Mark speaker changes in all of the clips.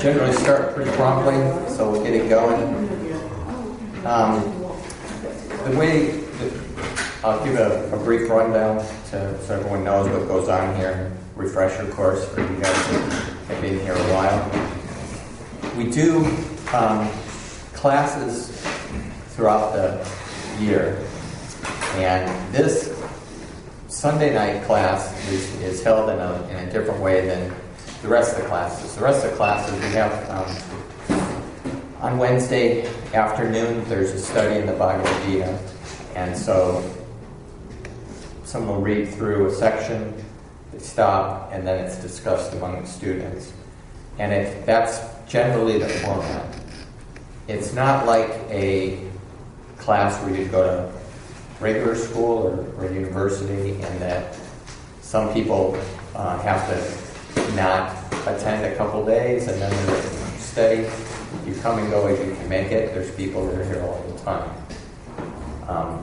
Speaker 1: generally start pretty promptly, so we'll get it going. I'll give a brief rundown so everyone knows what goes on here. Refresher course for you guys who have been here a while. We do classes throughout the year, and this Sunday night class is held in a different way than the rest of the classes. The rest of the classes we have on Wednesday afternoon, there's a study in the Bhagavad Gita, and so someone will read through a section, they stop, and then it's discussed among the students. And that's generally the format. It's not like a class where you go to regular school or university, and that some people have to not attend a couple days and then they're steady. You come and go as you can make it. There's people that are here all the time.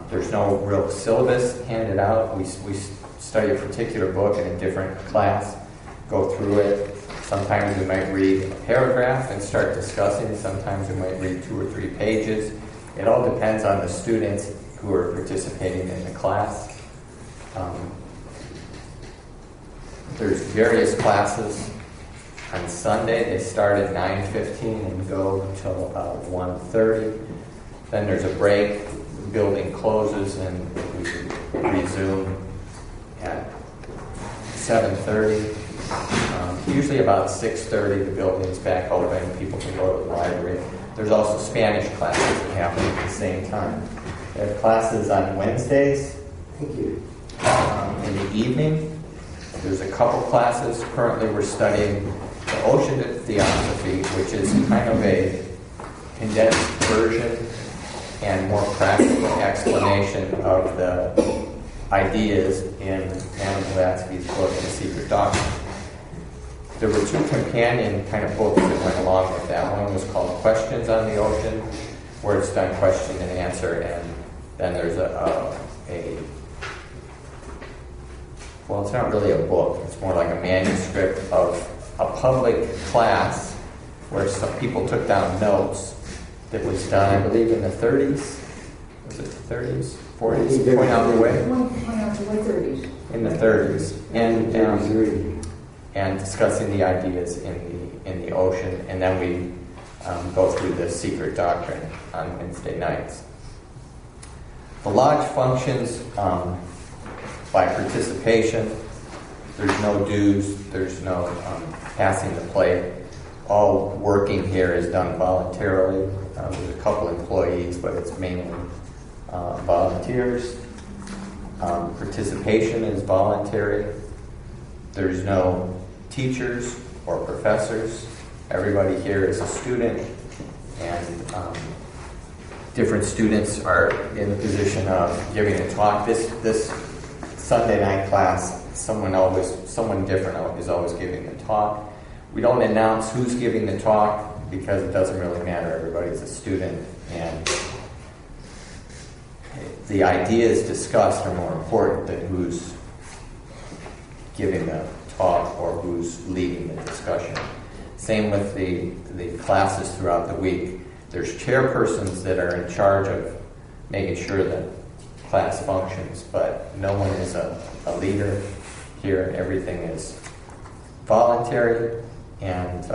Speaker 1: There's no real syllabus handed out. We study a particular book in a different class, go through it. Sometimes we might read a paragraph and start discussing. Sometimes we might read 2 or 3 pages. It all depends on the students who are participating in the class. There's various classes. On Sunday, they start at 9:15 and go until about 1:30. Then there's a break. The building closes and we resume at 7:30. Usually about 6:30, the building's back open. People can go to the library. There's also Spanish classes that happen at the same time. We have classes on Wednesdays. Thank you. In the evening. There's a couple classes. Currently we're studying the Ocean of Theosophy, which is kind of a condensed version and more practical explanation of the ideas in Anna Blavatsky's book, The Secret Doctrine. There were 2 companion kind of books that went along with that. One was called Questions on the Ocean, where it's done question and answer, and then there's well, it's not really a book. It's more like a manuscript of a public class where some people took down notes that was done, I believe, in the 30s. Was it the 30s? 40s? Point out the way? In the 30s. And discussing the ideas in the ocean. And then we go through the secret doctrine on Wednesday nights. The lodge functions by participation. There's no dues, there's no passing the plate. All working here is done voluntarily. There's a couple employees, but it's mainly volunteers. Participation is voluntary. There's no teachers or professors. Everybody here is a student, and different students are in the position of giving a talk. This Sunday night class, someone different is always giving the talk. We don't announce who's giving the talk because it doesn't really matter. Everybody's a student, and the ideas discussed are more important than who's giving the talk or who's leading the discussion. Same with the classes throughout the week. There's chairpersons that are in charge of making sure that class functions, but no one is a leader here. Everything is voluntary, and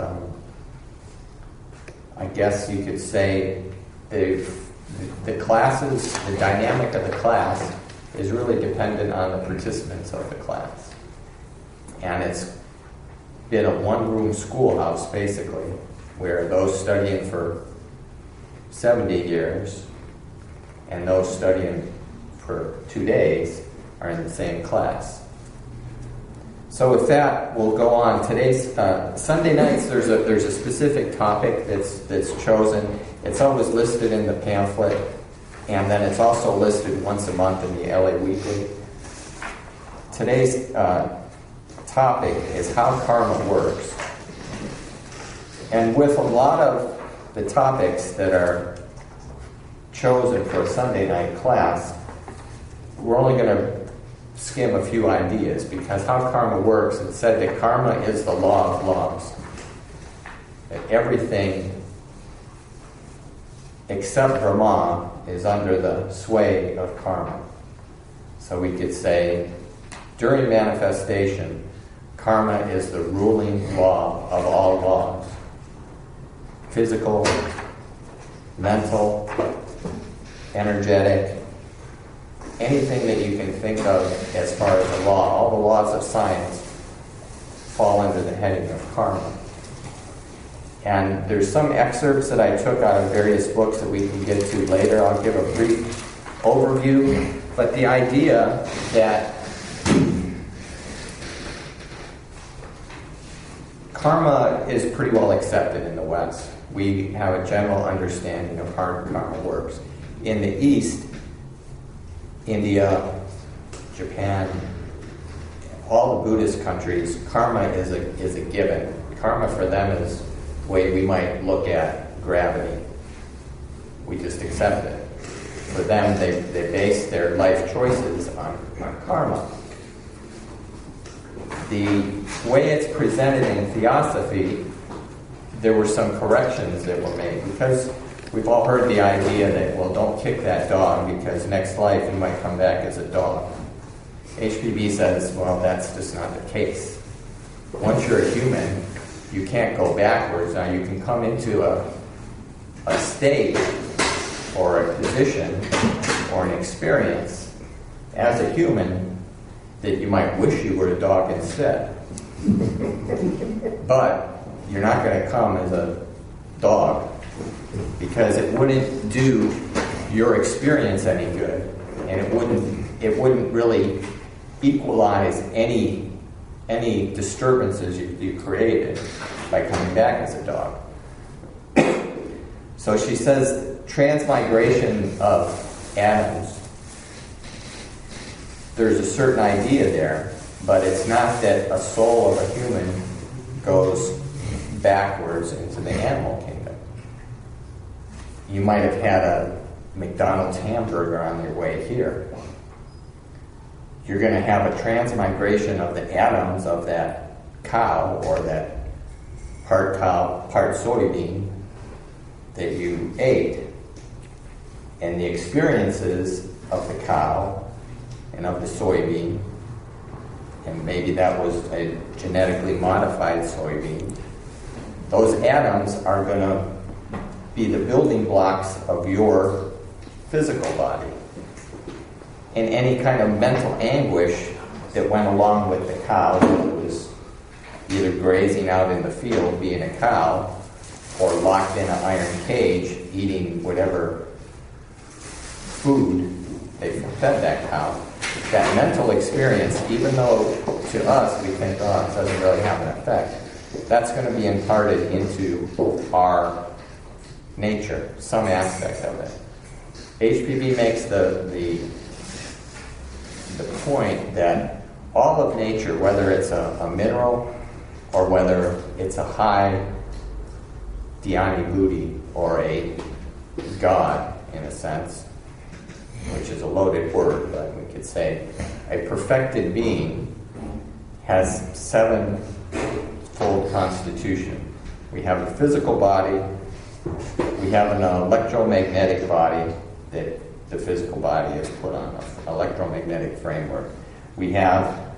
Speaker 1: I guess you could say the classes, the dynamic of the class is really dependent on the participants of the class. And it's been a one-room schoolhouse, basically, where those studying for 70 years and those studying for 2 days are in the same class. So with that, we'll go on. Today's Sunday nights. There's a specific topic that's chosen. It's always listed in the pamphlet, and then it's also listed once a month in the LA Weekly. Today's topic is how karma works, and with a lot of the topics that are chosen for a Sunday night class, we're only going to skim a few ideas, because how karma works, it said that karma is the law of laws. that everything except Brahma is under the sway of karma. So we could say, during manifestation, karma is the ruling law of all laws. Physical, mental, energetic, anything that you can think of as far as the law, all the laws of science fall under the heading of karma. And there's some excerpts that I took out of various books that we can get to later. I'll give a brief overview. But the idea that karma is pretty well accepted in the West. We have a general understanding of how karma works. In the East, India, Japan, all the Buddhist countries, karma is a given. Karma for them is the way we might look at gravity. We just accept it. For them, they base their life choices on karma. The way it's presented in Theosophy, there were some corrections that were made, because we've all heard the idea that, well, don't kick that dog because next life you might come back as a dog. HPB says, well, that's just not the case. Once you're a human, you can't go backwards. Now, you can come into a state or a position or an experience as a human that you might wish you were a dog instead. But you're not going to come as a dog, because it wouldn't do your experience any good, and it wouldn't really equalize any disturbances you created by coming back as a dog. So she says transmigration of atoms. There's a certain idea there, but it's not that a soul of a human goes backwards into the animal kingdom. You might have had a McDonald's hamburger on your way here. You're going to have a transmigration of the atoms of that cow, or that part cow, part soybean that you ate, and the experiences of the cow and of the soybean, and maybe that was a genetically modified soybean. Those atoms are going to be the building blocks of your physical body. And any kind of mental anguish that went along with the cow, that was either grazing out in the field being a cow, or locked in an iron cage eating whatever food they fed that cow, that mental experience, even though to us we think, oh, it doesn't really have an effect, that's going to be imparted into our nature, some aspect of it. HPB makes the point that all of nature, whether it's a mineral or whether it's a high Dhyani Buddhi or a god, in a sense, which is a loaded word, but we could say a perfected being has 7-fold constitution. We have a physical body, we have an electromagnetic body that the physical body is put on, an electromagnetic framework. We have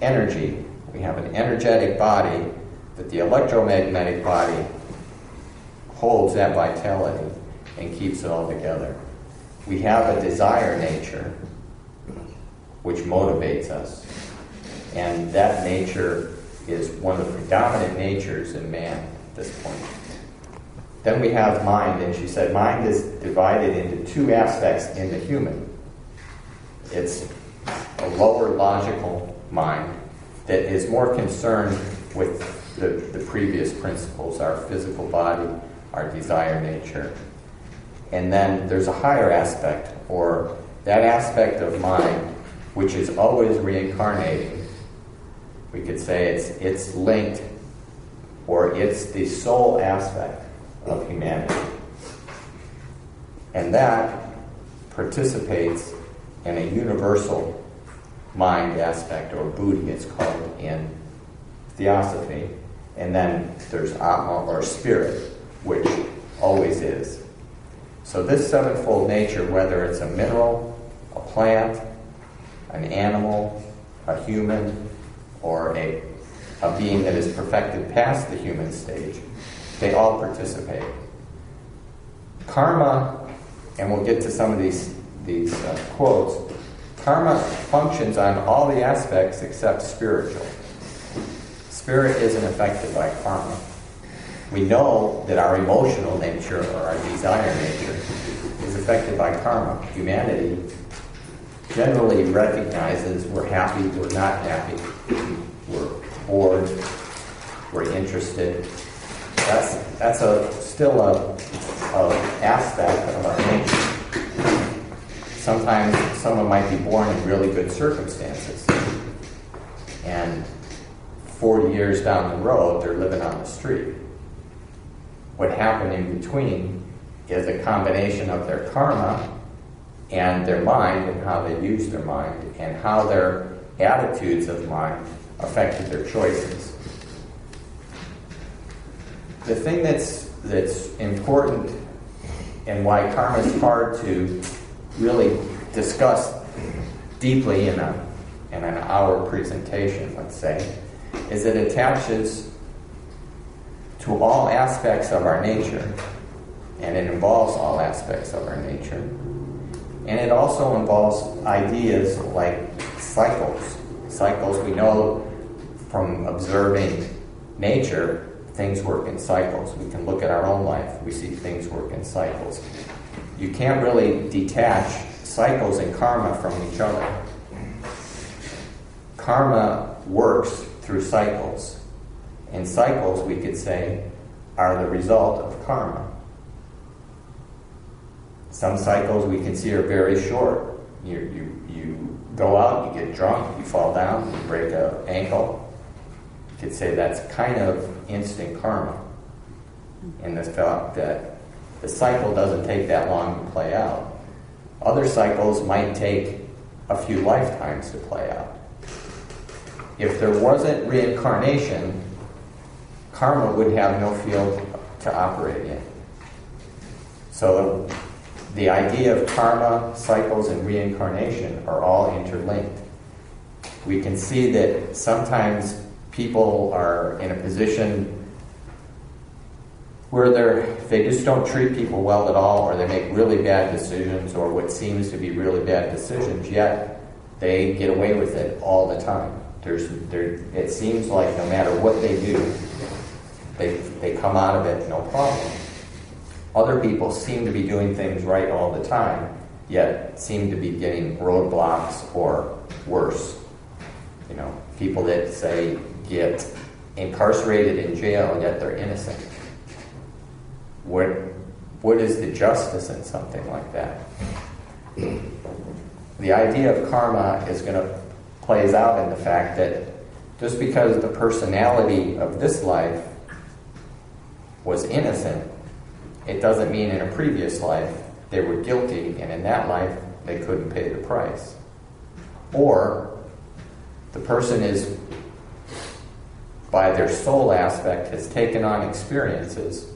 Speaker 1: energy, we have an energetic body, but the electromagnetic body holds that vitality and keeps it all together. We have a desire nature which motivates us, and that nature is one of the predominant natures in man at this point. Then we have mind, and she said mind is divided into two aspects in the human. It's a lower logical mind that is more concerned with the previous principles, our physical body, our desire nature. And then there's a higher aspect, or that aspect of mind which is always reincarnating. We could say it's linked, or it's the sole aspect of humanity. And that participates in a universal mind aspect, or Buddhi it's called in Theosophy. And then there's Atma, or spirit, which always is. So this sevenfold nature, whether it's a mineral, a plant, an animal, a human, or a being that is perfected past the human stage, they all participate. Karma, and we'll get to some of these quotes, karma functions on all the aspects except spiritual. Spirit isn't affected by karma. We know that our emotional nature, or our desire nature, is affected by karma. Humanity generally recognizes we're happy, we're not happy, we're bored, we're interested. That's still a aspect of our nature. Sometimes someone might be born in really good circumstances, and 40 years down the road, they're living on the street. What happened in between is a combination of their karma and their mind, and how they use their mind, and how their attitudes of mind affected their choices. The thing that's important, and why karma is hard to really discuss deeply in an hour presentation, let's say, is it attaches to all aspects of our nature, and it involves all aspects of our nature. And it also involves ideas like cycles. Cycles, we know from observing nature, things work in cycles. We can look at our own life, we see things work in cycles. You can't really detach cycles and karma from each other. Karma works through cycles. And cycles, we could say, are the result of karma. Some cycles we can see are very short. You go out, you get drunk, you fall down, you break an ankle. You could say that's kind of instant karma, in the fact that the cycle doesn't take that long to play out. Other cycles might take a few lifetimes to play out. If there wasn't reincarnation, karma would have no field to operate in. So the idea of karma, cycles, and reincarnation are all interlinked. We can see that sometimes people are in a position where they just don't treat people well at all, or they make really bad decisions, or what seems to be really bad decisions, yet they get away with it all the time. It seems like no matter what they do, they come out of it no problem. Other people seem to be doing things right all the time, yet seem to be getting roadblocks or worse. You know, people that say get incarcerated in jail, yet they're innocent. What is the justice in something like that? The idea of karma plays out in the fact that just because the personality of this life was innocent, it doesn't mean in a previous life they were guilty, and in that life they couldn't pay the price. Or the person is, by their soul aspect, has taken on experiences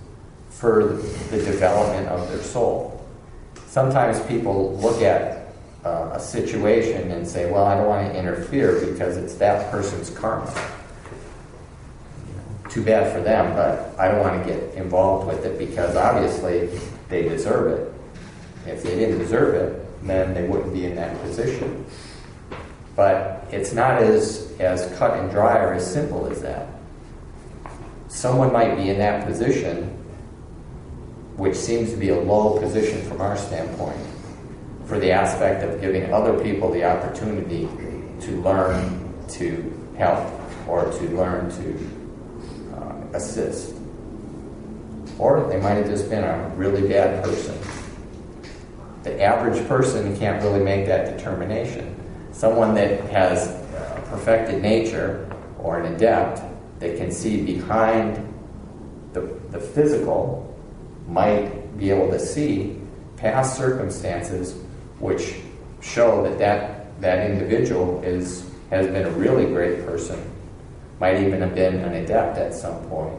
Speaker 1: for the development of their soul. Sometimes people look at a situation and say, well, I don't want to interfere because it's that person's karma. Too bad for them, but I don't want to get involved with it because obviously they deserve it. If they didn't deserve it, then they wouldn't be in that position. But it's not as cut and dry or as simple as that. Someone might be in that position, which seems to be a low position from our standpoint, for the aspect of giving other people the opportunity to learn to help or to learn to assist. Or they might have just been a really bad person. The average person can't really make that determination. Someone that has a perfected nature or an adept that can see behind the physical might be able to see past circumstances which show that individual has been a really great person might even have been an adept at some point,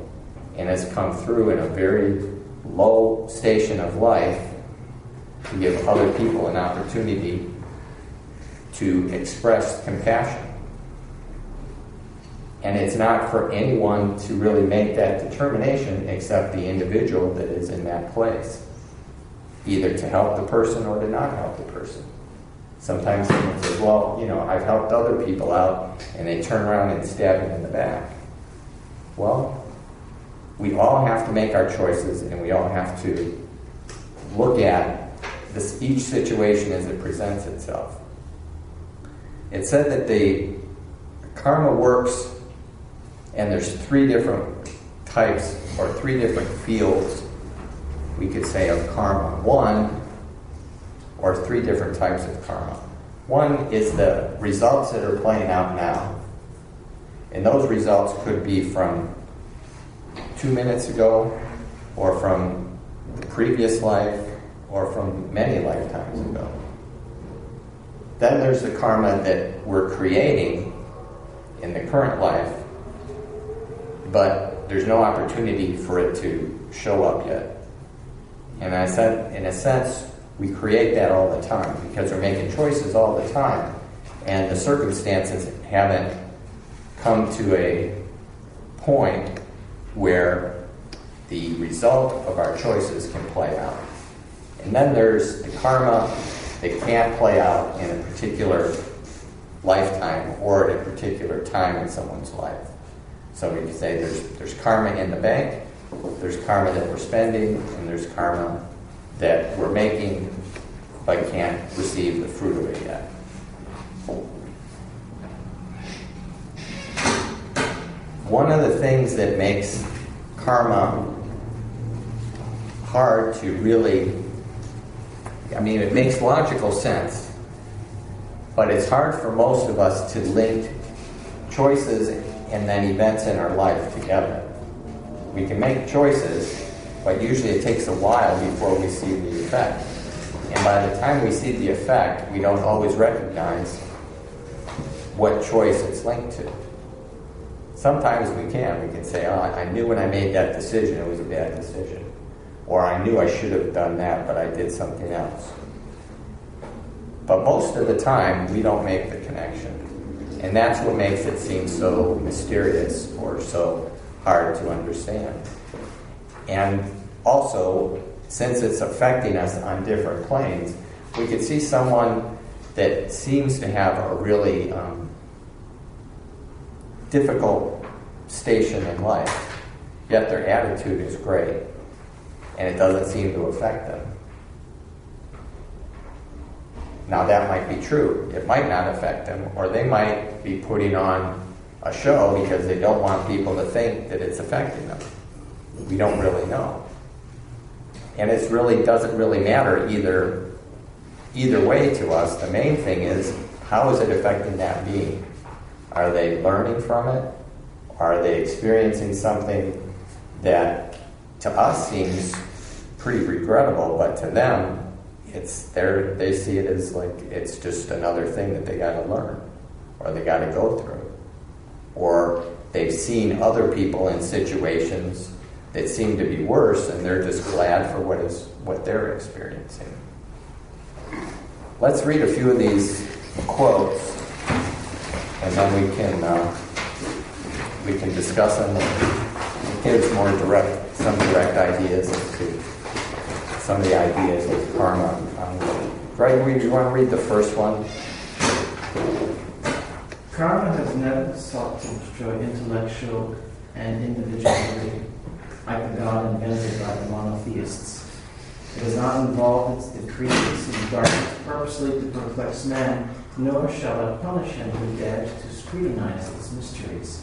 Speaker 1: and has come through in a very low station of life to give other people an opportunity to express compassion. And it's not for anyone to really make that determination except the individual that is in that place, either to help the person or to not help the person. Sometimes someone says, well, I've helped other people out, and they turn around and stab me in the back. Well, we all have to make our choices, and we all have to look at each situation as it presents itself. It said that the karma works, and there's 3 different types or 3 different fields, we could say, of karma. 3 different types of karma. One is the results that are playing out now. And those results could be from 2 minutes ago, or from the previous life, or from many lifetimes ago. Then there's the karma that we're creating in the current life, but there's no opportunity for it to show up yet. And I said, in a sense, we create that all the time because we're making choices all the time, and the circumstances haven't come to a point where the result of our choices can play out. And then there's the karma that can't play out in a particular lifetime or at a particular time in someone's life. So we can say there's karma in the bank, there's karma that we're spending, and there's karma that we're making but can't receive the fruit of it yet. One of the things that makes karma hard to really, it makes logical sense, but it's hard for most of us to link choices and then events in our life together. We can make choices, but usually it takes a while before we see the effect. And by the time we see the effect, we don't always recognize what choice it's linked to. Sometimes we can. We can say, I knew when I made that decision it was a bad decision. Or I knew I should have done that, but I did something else. But most of the time, we don't make the connection. And that's what makes it seem so mysterious or so hard to understand. And also, since it's affecting us on different planes, we could see someone that seems to have a really difficult station in life, yet their attitude is great, and it doesn't seem to affect them. Now that might be true. It might not affect them, or they might be putting on a show because they don't want people to think that it's affecting them. We don't really know. And it really doesn't really matter either way to us. The main thing is, how is it affecting that being? Are they learning from it? Are they experiencing something that to us seems pretty regrettable, but to them, they see it as like it's just another thing that they got to learn, or they got to go through, or they've seen other people in situations that seem to be worse, and they're just glad for what they're experiencing. Let's read a few of these quotes, and then we can discuss them and give some direct ideas as to some of the ideas of karma. Greg, do you want to read the first one?
Speaker 2: Karma has never sought to destroy intellectual and individuality like the God invented by the monotheists. It is not involved in the creation of darkness purposely to perplex man, nor shall it punish him who dares to scrutinize its mysteries.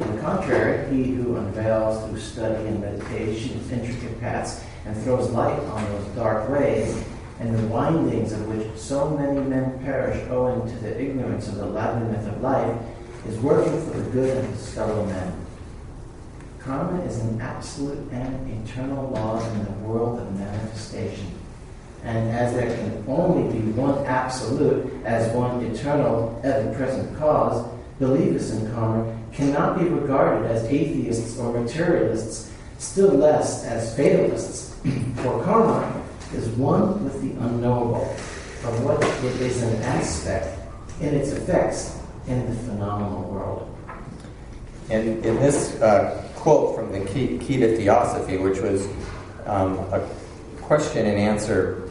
Speaker 2: On the contrary, he who unveils through study and meditation its intricate paths and throws light on those dark ways, and the windings of which so many men perish owing to the ignorance of the labyrinth of life, is working for the good of his fellow men. Karma is an absolute and eternal law in the world of manifestation. And as there can only be one absolute as one eternal, ever-present cause, believers in karma cannot be regarded as atheists or materialists, still less as fatalists. For karma is one with the unknowable, of what it is an aspect in its effects in the phenomenal world.
Speaker 1: And in this quote from the Key to Theosophy, which was a question and answer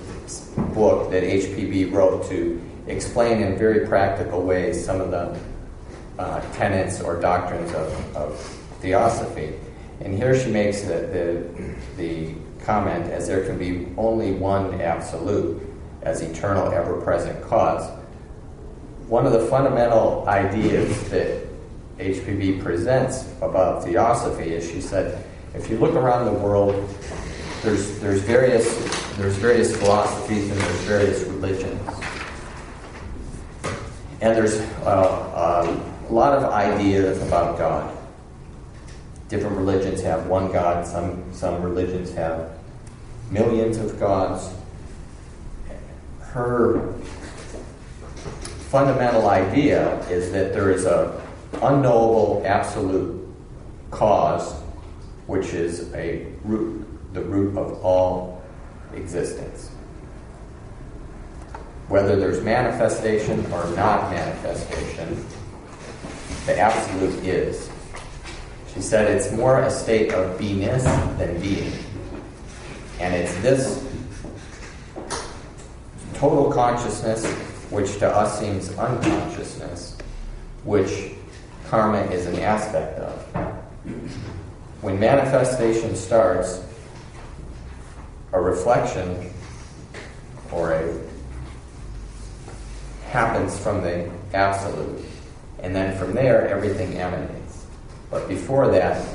Speaker 1: book that HPB wrote to explain in very practical ways some of the tenets or doctrines of Theosophy. And here she makes the comment, as there can be only one absolute as eternal, ever-present cause. One of the fundamental ideas that HPB presents about Theosophy is, she said, if you look around the world, there's various philosophies and there's various religions, and there's a lot of ideas about God. Different religions have one God. Some religions have millions of gods. Her fundamental idea is that there is a unknowable absolute cause, which is the root of all existence. Whether there's manifestation or not manifestation, the absolute is. She said it's more a state of beingness than being. And it's this total consciousness, which to us seems unconsciousness, which karma is an aspect of. When manifestation starts, a reflection happens from the absolute, and then from there everything emanates. But before that,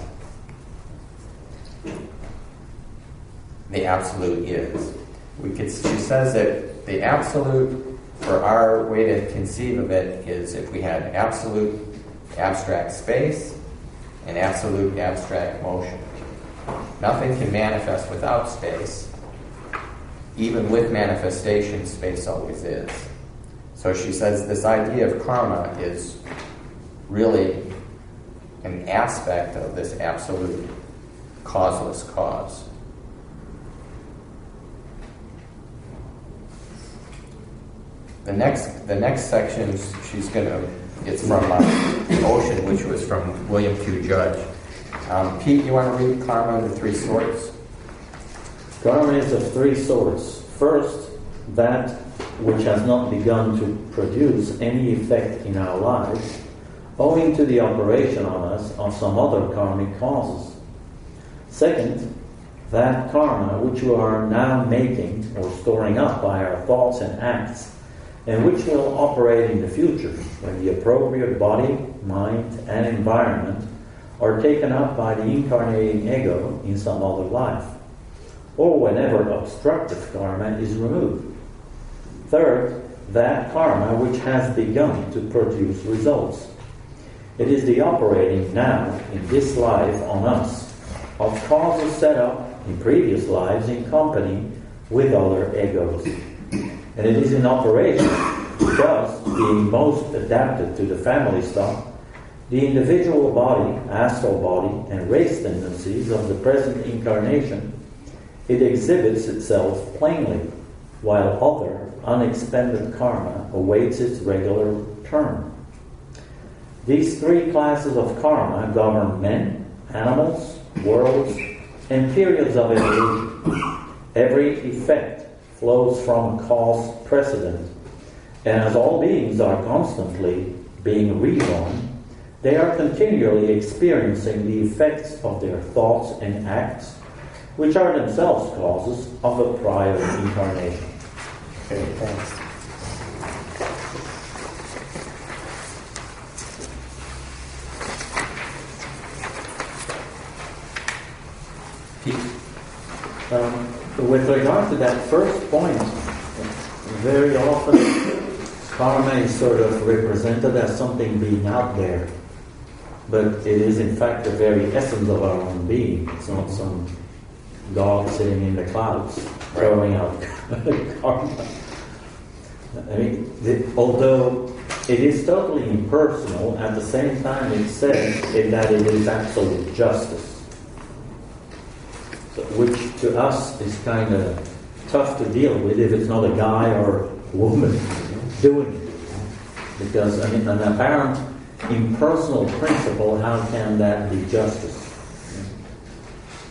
Speaker 1: the absolute is. She says that the absolute, for our way to conceive of it, is if we had absolute abstract space and absolute abstract motion. Nothing can manifest without space. Even with manifestation, space always is. So she says this idea of karma is really an aspect of this absolute causeless cause. The next section it's from The Ocean, which was from William Q. Judge. Pete, you want to read karma, the three sorts?
Speaker 3: Karma is of three sorts. First, that which has not begun to produce any effect in our lives, owing to the operation on us of some other karmic causes. Second, that karma which we are now making or storing up by our thoughts and acts, and which will operate in the future when the appropriate body, mind, and environment are taken up by the incarnating ego in some other life, or whenever obstructive karma is removed. Third, that karma which has begun to produce results. It is the operating now in this life on us of causes set up in previous lives in company with other egos. And it is in operation because, being most adapted to the family stock, the individual body, astral body, and race tendencies of the present incarnation, it exhibits itself plainly, while other unexpended karma awaits its regular turn. These three classes of karma govern men, animals, worlds, and periods of evolution. Every effect flows from a cause precedent, and as all beings are constantly being reborn, they are continually experiencing the effects of their thoughts and acts, which are themselves causes of a prior incarnation.
Speaker 1: Okay, thanks.
Speaker 3: With regard to that first point, very often karma is sort of represented as something being out there, but it is in fact the very essence of our own being. It's not some God sitting in the clouds throwing out karma. I mean, although it is totally impersonal. At the same time, it says that it is absolute justice, so, which to us is kind of tough to deal with if it's not a guy or a woman doing it. Because I mean, an apparent impersonal principle, how can that be justice?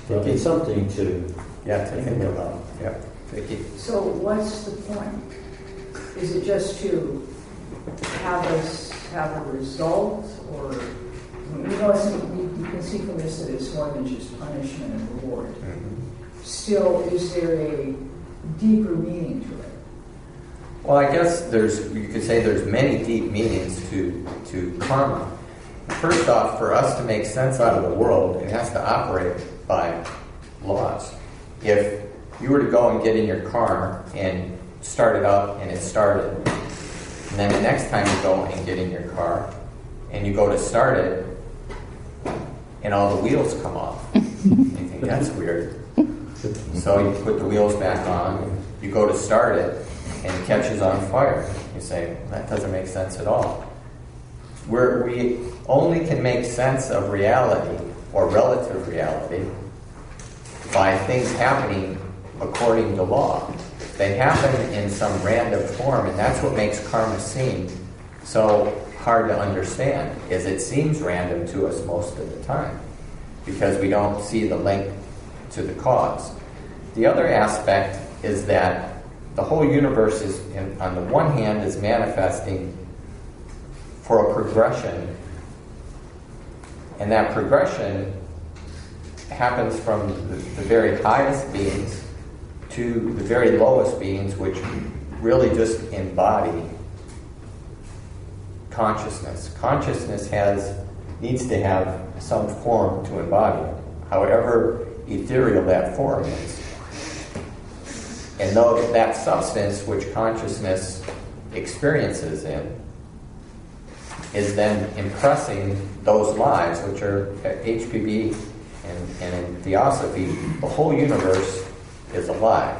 Speaker 3: So it's something to
Speaker 1: think about. Yeah. Vicky.
Speaker 4: So what's the point? Is it just to have us have a result, or you can see from this that it's more than just punishment and reward.
Speaker 1: Mm-hmm.
Speaker 4: Still, is there a deeper meaning to it?
Speaker 1: Well, I guess you could say there's many deep meanings to karma. First off, for us to make sense out of the world, it has to operate by laws. If you were to go and get in your car and start it up and it started, and then the next time you go and get in your car and you go to start it and all the wheels come off, you think that's weird. So you put the wheels back on, and you go to start it, and it catches on fire. You say, that doesn't make sense at all. We only can make sense of reality, or relative reality, by things happening according to law. They happen in some random form, and that's what makes karma seem so hard to understand, is it seems random to us most of the time, because we don't see the link to the cause. The other aspect is that the whole universe is, on the one hand, is manifesting for a progression, and that progression happens from the very highest beings to the very lowest beings, which really just embody consciousness. Consciousness needs to have some form to embody it, however ethereal that form is. And though that substance which consciousness experiences in is then impressing those lives, which are HPB and in Theosophy, the whole universe is alive.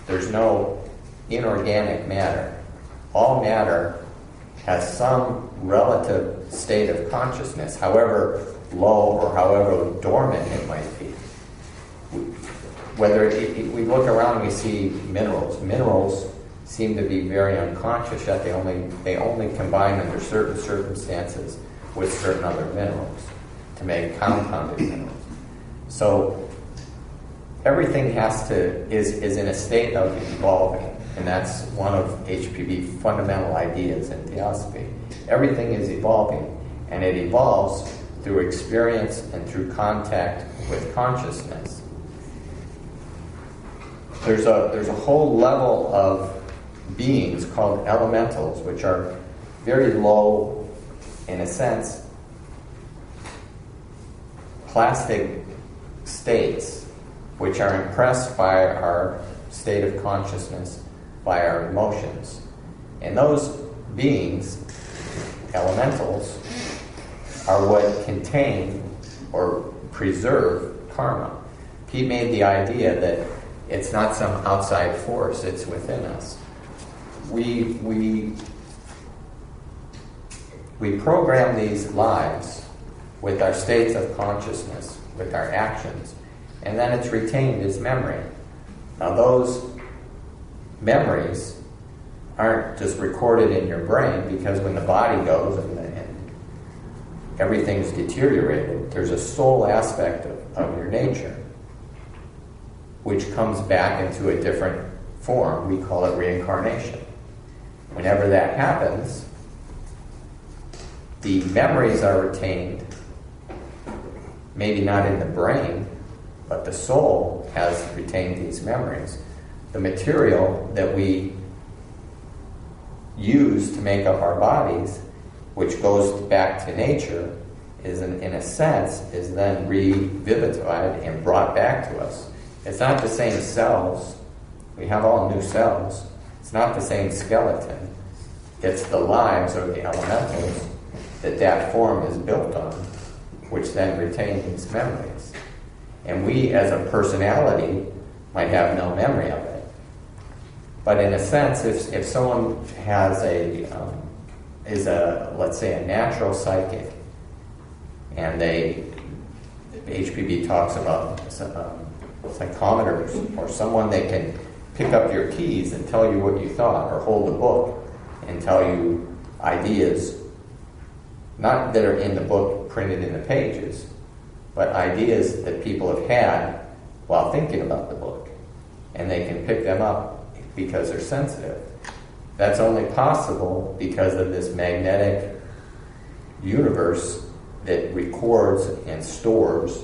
Speaker 1: There's no inorganic matter. All matter has some relative state of consciousness, however low or however dormant it might be. Whether we look around and we see minerals. Minerals seem to be very unconscious, yet they only combine under certain circumstances with certain other minerals to make compounded minerals. So everything is in a state of evolving, and that's one of HPB fundamental ideas in Theosophy. Everything is evolving, and it evolves through experience and through contact with consciousness. There's a whole level of beings called elementals, which are very low, in a sense, plastic states, which are impressed by our state of consciousness, by our emotions. And those beings, elementals, are what contain or preserve karma. He made the idea that it's not some outside force, it's within us. We program these lives with our states of consciousness, with our actions, and then it's retained as memory. Now those memories aren't just recorded in your brain, because when the body goes and everything's deteriorated, there's a soul aspect of your nature which comes back into a different form. We call it reincarnation. Whenever that happens, the memories are retained, maybe not in the brain, but the soul has retained these memories. The material that we use to make up our bodies, which goes back to nature, is in a sense, is then revivified and brought back to us. It's not the same cells. We have all new cells. It's not the same skeleton. It's the lives or the elementals that form is built on, which then retain these memories. And we, as a personality, might have no memory of it. But in a sense, if someone has a is let's say, a natural psychic, and HPB talks about psychometers, or someone that can pick up your keys and tell you what you thought, or hold a book and tell you ideas, not that are in the book printed in the pages, but ideas that people have had while thinking about the book, and they can pick them up because they're sensitive. That's only possible because of this magnetic universe that records and stores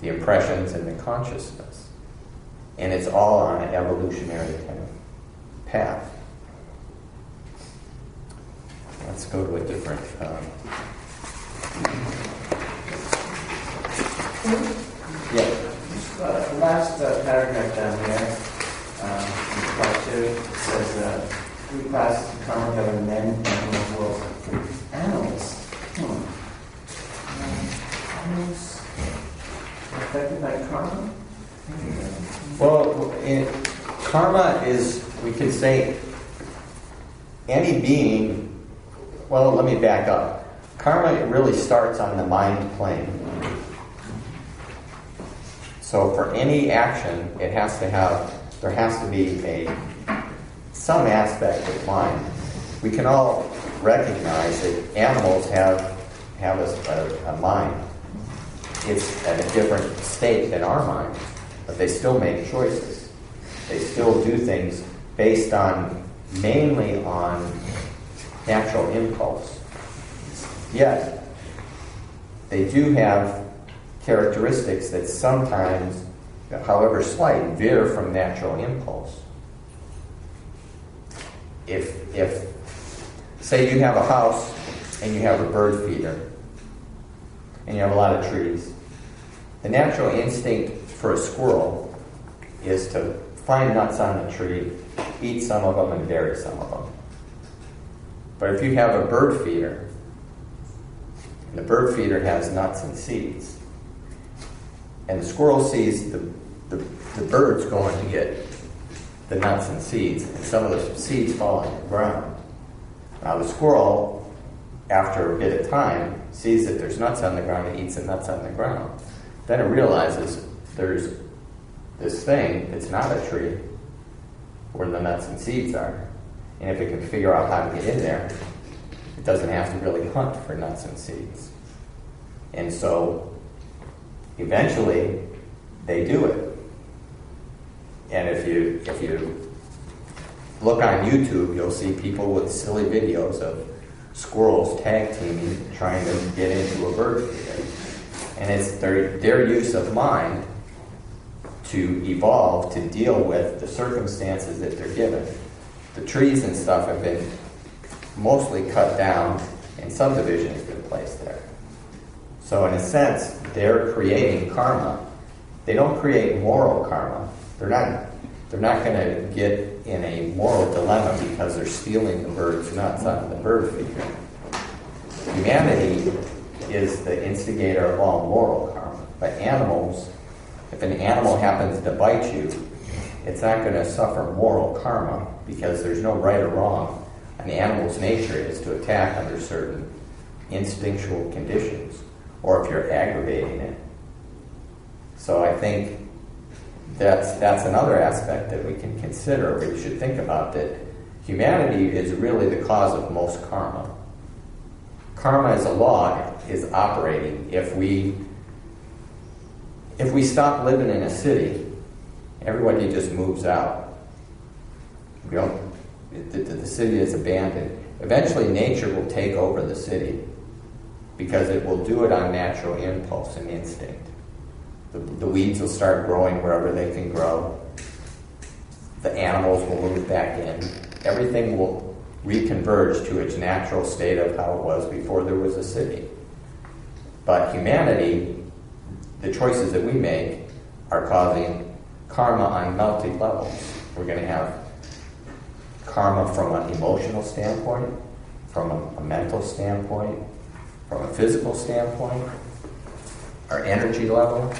Speaker 1: the impressions and the consciousness. And it's all on an evolutionary kind of path. Let's go to a different...
Speaker 2: The last paragraph down here, part 2, says 3 classes of karma govern men, animals, world. Animals? Animals affected by karma?
Speaker 1: Well, karma is, we could say, any being. Well, let me back up. Karma really starts on the mind plane. So for any action, there has to be some aspect of mind. We can all recognize that animals have a mind. It's at a different state than our mind, but they still make choices. They still do things based mainly on natural impulse. Yet, they do have characteristics that sometimes, however slight, veer from natural impulse. If say you have a house and you have a bird feeder and you have a lot of trees, the natural instinct for a squirrel is to find nuts on the tree, eat some of them, and bury some of them. But if you have a bird feeder, and the bird feeder has nuts and seeds, and the squirrel sees the bird's going to get the nuts and seeds, and some of the seeds fall on the ground. Now the squirrel, after a bit of time, sees that there's nuts on the ground and eats the nuts on the ground. Then it realizes there's this thing that's not a tree where the nuts and seeds are. And if it can figure out how to get in there, it doesn't have to really hunt for nuts and seeds. And so eventually they do it. And if you look on YouTube, you'll see people with silly videos of squirrels tag teaming trying to get into a bird feeder. And it's their use of mind to evolve to deal with the circumstances that they're given. The trees and stuff have been mostly cut down and subdivision has been placed there. So in a sense, they're creating karma. They don't create moral karma. They're not going to get in a moral dilemma because they're stealing the bird's nuts out of the bird feeder. Humanity is the instigator of all moral karma. But animals, if an animal happens to bite you, it's not going to suffer moral karma because there's no right or wrong. An animal's nature is to attack under certain instinctual conditions, or if you're aggravating it. So I think that's another aspect that we can consider, or we should think about, that humanity is really the cause of most karma. Karma as a law is operating. If we stop living in a city, everybody just moves out. The city is abandoned. Eventually nature will take over the city because it will do it on natural impulse and instinct. The weeds will start growing wherever they can grow. The animals will move back in. Everything will reconverge to its natural state of how it was before there was a city. But humanity, the choices that we make, are causing karma on multi levels. We're going to have karma from an emotional standpoint, from a mental standpoint, from a physical standpoint, our energy level.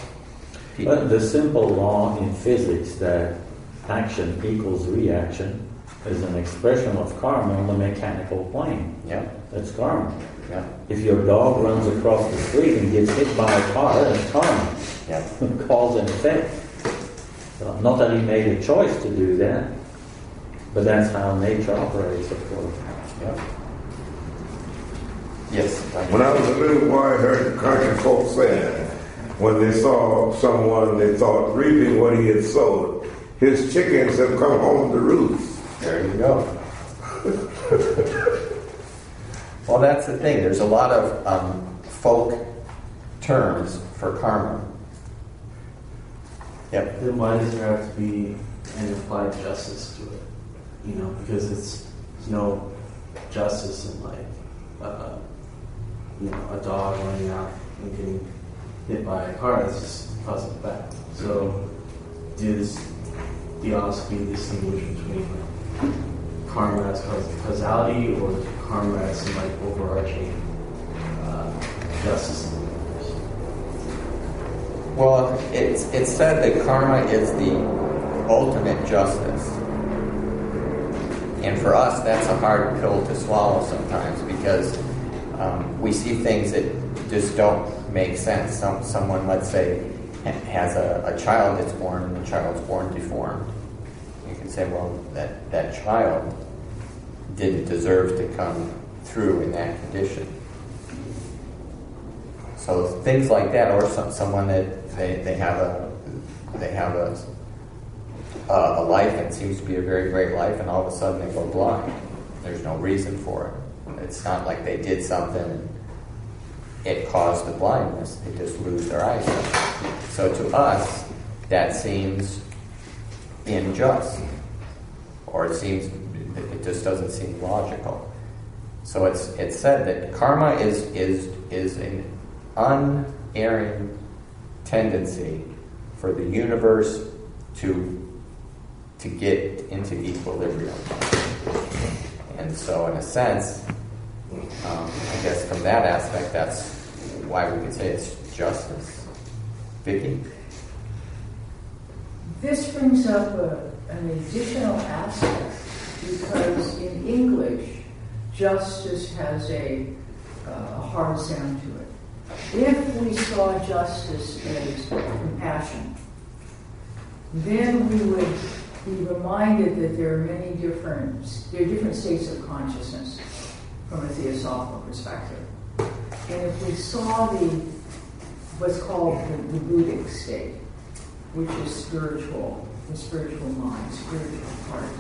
Speaker 3: But the simple law in physics that action equals reaction is an expression of karma on the mechanical plane.
Speaker 1: Yeah.
Speaker 3: That's karma.
Speaker 1: Yeah.
Speaker 3: If your dog runs across the street and gets hit by a car, that's karma.
Speaker 1: Yeah.
Speaker 3: Cause and effect. Not that he made a choice to do that, but that's how nature operates, of course.
Speaker 1: Yeah. Yes.
Speaker 5: When I was a little boy, I heard the country folks say that when they saw someone they thought reaping what he had sowed, his chickens have come home to roost.
Speaker 1: There you go. Well, that's the thing. There's a lot of folk terms for karma. Yep.
Speaker 2: Then why does there have to be an applied justice to it? You know, because there's no justice in like, a dog running out and getting hit by a car. That's just cause and effect. So, does Theosophy distinguish between karma as causality or karma as some like overarching justice in the universe?
Speaker 1: Well, it's said that karma is the ultimate justice. And for us, that's a hard pill to swallow sometimes because we see things that just don't make sense. Someone, let's say, has a child that's born and the child's born deformed. You can say, well, that child didn't deserve to come through in that condition. So things like that, or someone that they have a life and it seems to be a very great life, and all of a sudden they go blind. There's no reason for it. It's not like they did something and it caused the blindness. They just lose their eyesight. So to us, that seems unjust, or it just doesn't seem logical. So it's said that karma is an unerring tendency for the universe to get into equilibrium. And so in a sense, I guess from that aspect, that's why we could say it's justice. Vicki?
Speaker 4: This brings up an additional aspect because in English, justice has a hard sound to it. If we saw justice as compassion, then we would be reminded that there are different states of consciousness from a theosophical perspective. And if we saw what's called the Buddhic state, which is spiritual, the spiritual mind, spiritual heart,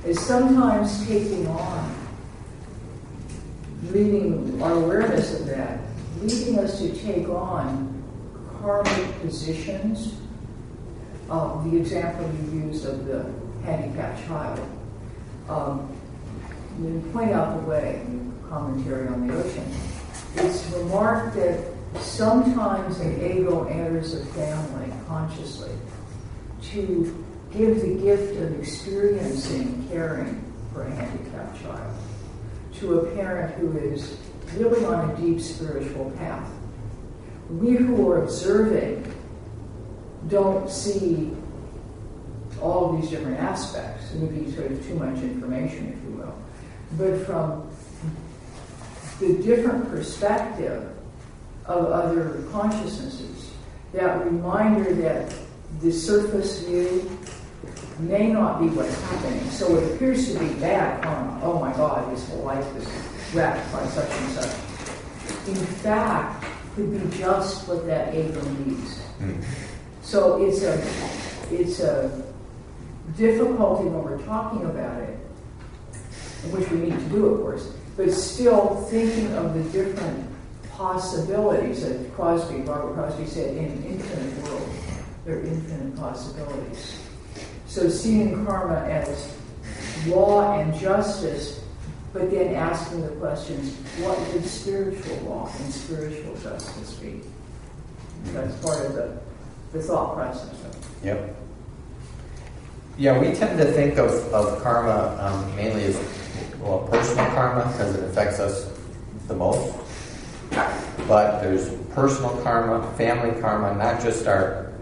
Speaker 4: is sometimes taking on, leading our awareness of that, leading us to take on karmic positions. The example you used of the handicapped child. You point out the way, commentary on the ocean. It's remarked that sometimes an ego enters a family consciously to give the gift of experiencing caring for a handicapped child to a parent who is really on a deep spiritual path. We who are observing don't see all of these different aspects. It would be sort of too much information, if you will. But from the different perspective of other consciousnesses, that reminder that the surface view may not be what's happening. So it appears to be bad karma. Oh my God, his whole life is wrecked by such and such. In fact, could be just what that ego needs. So it's a difficulty when we're talking about it, which we need to do, of course, but still thinking of the different possibilities that Robert Crosby said, in an infinite world, there are infinite possibilities. So seeing karma as law and justice, but then asking the questions, what would spiritual law and spiritual justice be? That's part of the thought process.
Speaker 1: Yep. Yeah, we tend to think of karma mainly as personal karma because it affects us the most. But there's personal karma, family karma, not just our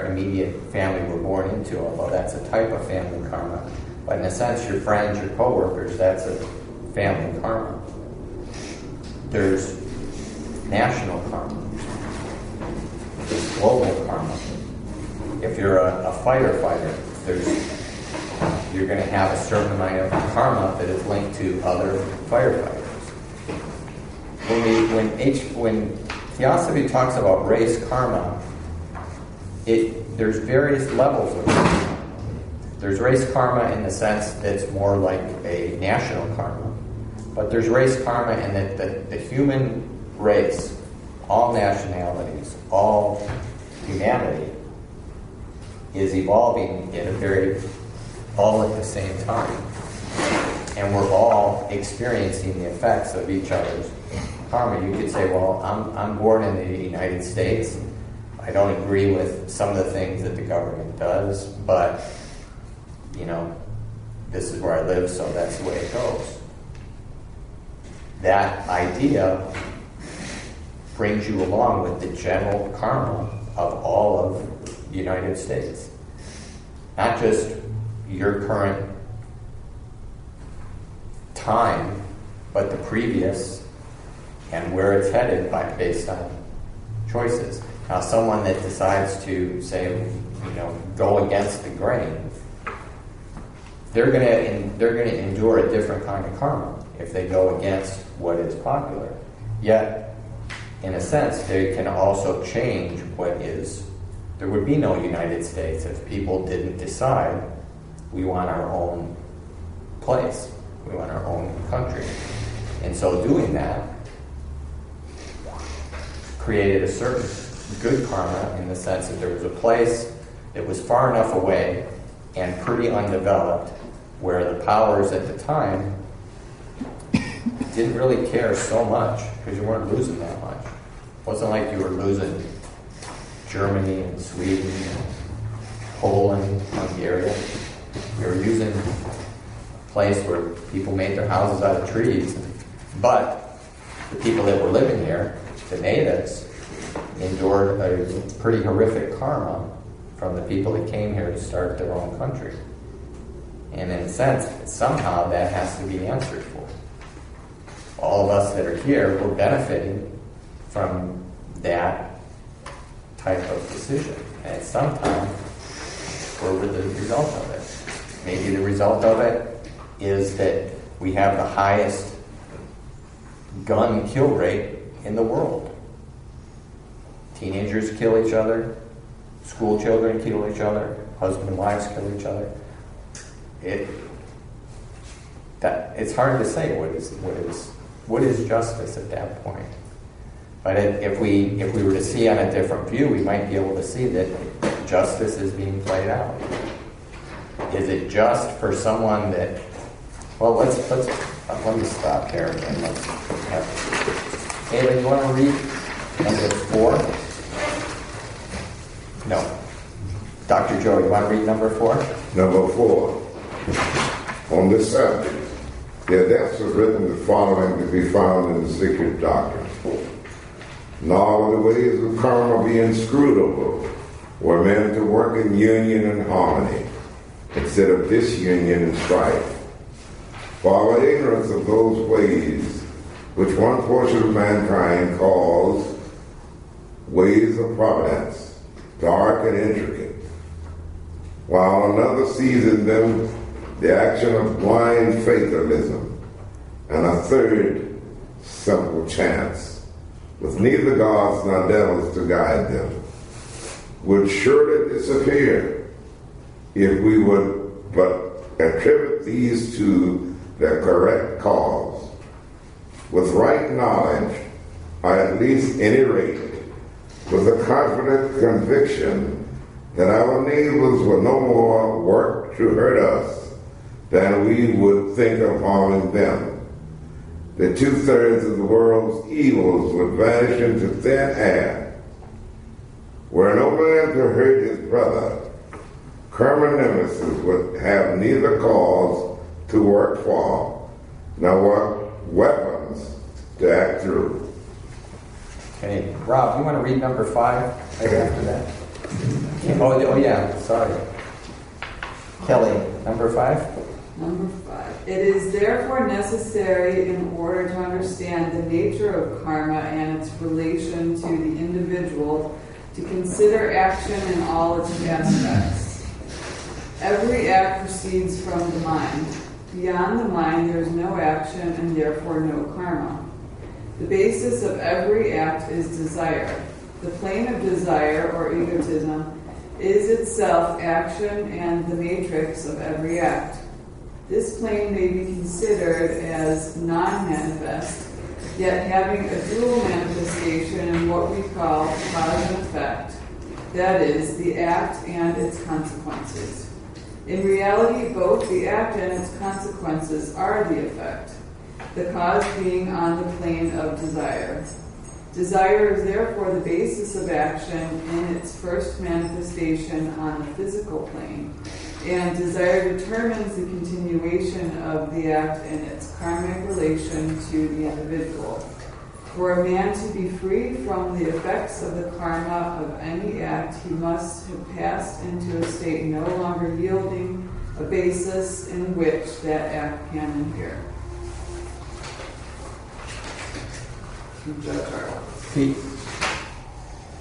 Speaker 1: immediate family we're born into, although that's a type of family karma. But in a sense, your friends, your coworkers, that's a family karma. There's national karma. There's global karma. If you're a fighter, you're going to have a certain amount of karma that is linked to other firefighters. When Theosophy talks about race karma, there's various levels of karma. There's race karma in the sense that's more like a national karma, but there's race karma in that the human race, all nationalities, all humanity, is evolving all at the same time. And we're all experiencing the effects of each other's karma. You could say, well, I'm born in the United States. I don't agree with some of the things that the government does, but, this is where I live, so that's the way it goes. That idea brings you along with the general karma of all of the United States. Not just your current time, but the previous and where it's headed based on choices. Now, someone that decides to say, go against the grain, they're going to endure a different kind of karma if they go against what is popular. Yet, in a sense, they can also change what is. There would be no United States if people didn't decide we want our own place, we want our own country. And so doing that created a certain good karma in the sense that there was a place that was far enough away and pretty undeveloped where the powers at the time didn't really care so much because you weren't losing that much. It wasn't like you were losing Germany and Sweden and Poland, Hungary. You were using a place where people made their houses out of trees, but the people that were living here, the natives, endured a pretty horrific karma from the people that came here to start their own country. And in a sense, somehow that has to be answered for. All of us that are here, we're benefiting from that type of decision. And at some time, where were the result of it? Maybe the result of it is that we have the highest gun kill rate in the world. Teenagers kill each other, school children kill each other, husband and wives kill each other. It's hard to say what is justice at that point. But if we were to see on a different view, we might be able to see that justice is being played out. Is it just for someone that? Well, let me stop here and let's have. Ava, you want to read number 4? No. Dr. Joe, you want to read number 4?
Speaker 5: Number 4. On this subject, the adepts have written the following to be found in the secret doctrine. Nor will the ways of karma be inscrutable, were men to work in union and harmony, instead of disunion and strife. For our ignorance of those ways, which one portion of mankind calls ways of providence, dark and intricate, while another sees in them the action of blind fatalism, and a third simple chance, with neither gods nor devils to guide them, would surely disappear if we would but attribute these to their correct cause. With right knowledge, or at least any rate, with a confident conviction that our neighbors will no more work to hurt us than we would think of harming them. That 2/3 of the world's evils would vanish into thin air. Were no man to hurt his brother, karma nemesis would have neither cause to work for, nor weapons to act through.
Speaker 1: Okay, Rob, you want to read number 5 right after that? Oh yeah, sorry. Kelly, number 5?
Speaker 6: Number 5. It is therefore necessary in order to understand the nature of karma and its relation to the individual to consider action in all its aspects. Every act proceeds from the mind. Beyond the mind there is no action and therefore no karma. The basis of every act is desire. The plane of desire, or egotism, is itself action and the matrix of every act. This plane may be considered as non-manifest, yet having a dual manifestation in what we call cause and effect, that is, the act and its consequences. In reality, both the act and its consequences are the effect, the cause being on the plane of desire. Desire is therefore the basis of action in its first manifestation on the physical plane, and desire determines the continuation of the act in its karmic relation to the individual. For a man to be free from the effects of the karma of any act, he must have passed into a state no longer yielding a basis in which that act can inhere.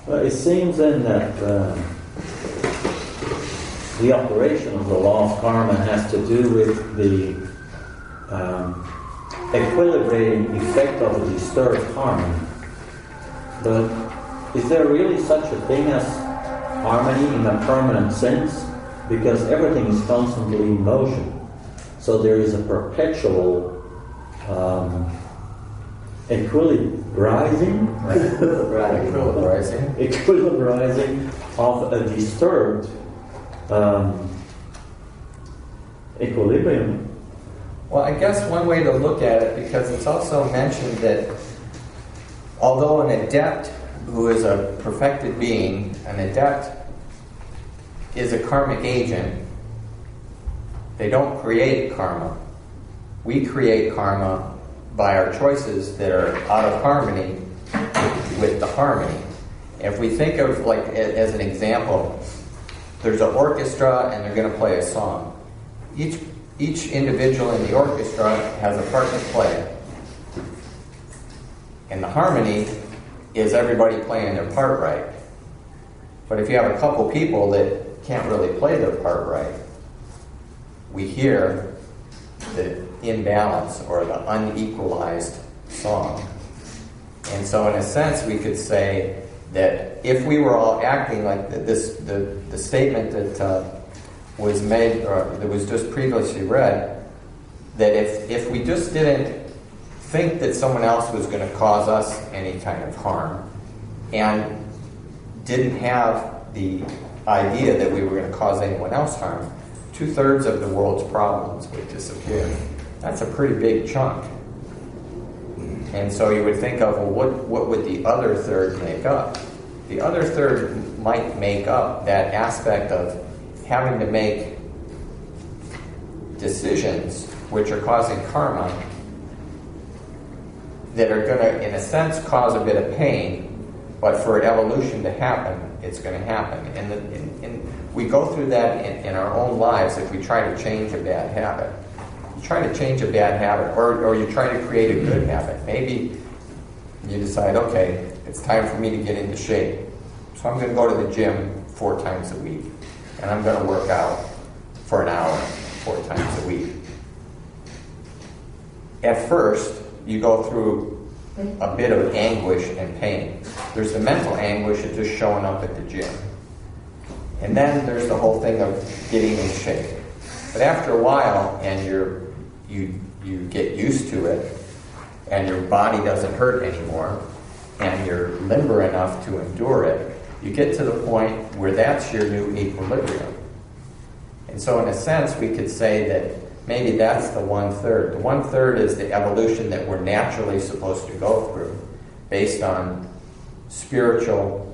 Speaker 3: Well, it seems then that the operation of the law of karma has to do with the equilibrating effect of a disturbed harmony. But is there really such a thing as harmony in a permanent sense? Because everything is constantly in motion. So there is a perpetual equilibrizing of a disturbed equilibrium.
Speaker 1: Well, I guess one way to look at it, because it's also mentioned that although an adept who is a perfected being, an adept is a karmic agent, they don't create karma. We create karma by our choices that are out of harmony with the harmony. If we think of, like, as an example, there's an orchestra and they're going to play a song. Each individual in the orchestra has a part to play. And the harmony is everybody playing their part right. But if you have a couple people that can't really play their part right, we hear the imbalance or the unequalized song. And so in a sense we could say that if we were all acting like the statement that was made, or that was just previously read, that if we just didn't think that someone else was going to cause us any kind of harm and didn't have the idea that we were going to cause anyone else harm, 2/3 of the world's problems would disappear. That's a pretty big chunk. And so you would think of, well, what would the other third make up? The other third might make up that aspect of having to make decisions which are causing karma that are going to, in a sense, cause a bit of pain, but for evolution to happen, it's going to happen. And we go through that in our own lives if we try to change a bad habit. You try to change a bad habit, or you try to create a good habit. Maybe you decide, okay, it's time for me to get into shape. So I'm going to go to the gym 4 times a week. And I'm going to work out for an hour 4 times a week. At first, you go through a bit of anguish and pain. There's the mental anguish of just showing up at the gym. And then there's the whole thing of getting in shape. But after a while, and you get used to it, and your body doesn't hurt anymore, and you're limber enough to endure it, you get to the point where that's your new equilibrium. And so in a sense, we could say that maybe that's the 1/3. The 1/3 is the evolution that we're naturally supposed to go through based on spiritual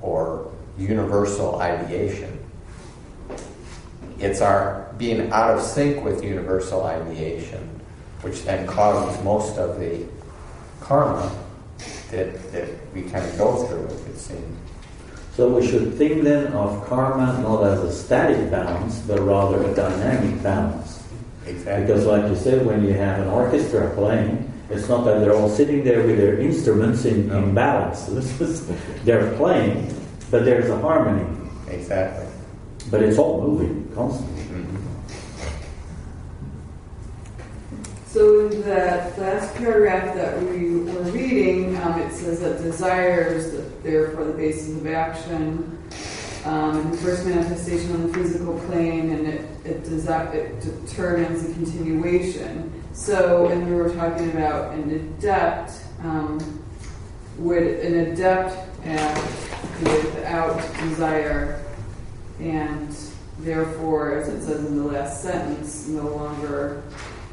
Speaker 1: or universal ideation. It's our being out of sync with universal ideation, which then causes most of the karma that we kind of go through, it would seem.
Speaker 3: So we should think then of karma not as a static balance, but rather a dynamic balance.
Speaker 1: Exactly.
Speaker 3: Because like you said, when you have an orchestra playing, it's not that they're all sitting there with their instruments in balance. They're playing, but there's a harmony.
Speaker 1: Exactly.
Speaker 3: But it's all moving constantly.
Speaker 1: Mm-hmm.
Speaker 6: So in that last paragraph that we were reading, it says that desires, therefore the basis of action, and the first manifestation on the physical plane, and it determines the continuation. So, and we were talking about an adept, would an adept act without desire, and therefore, as it says in the last sentence, no longer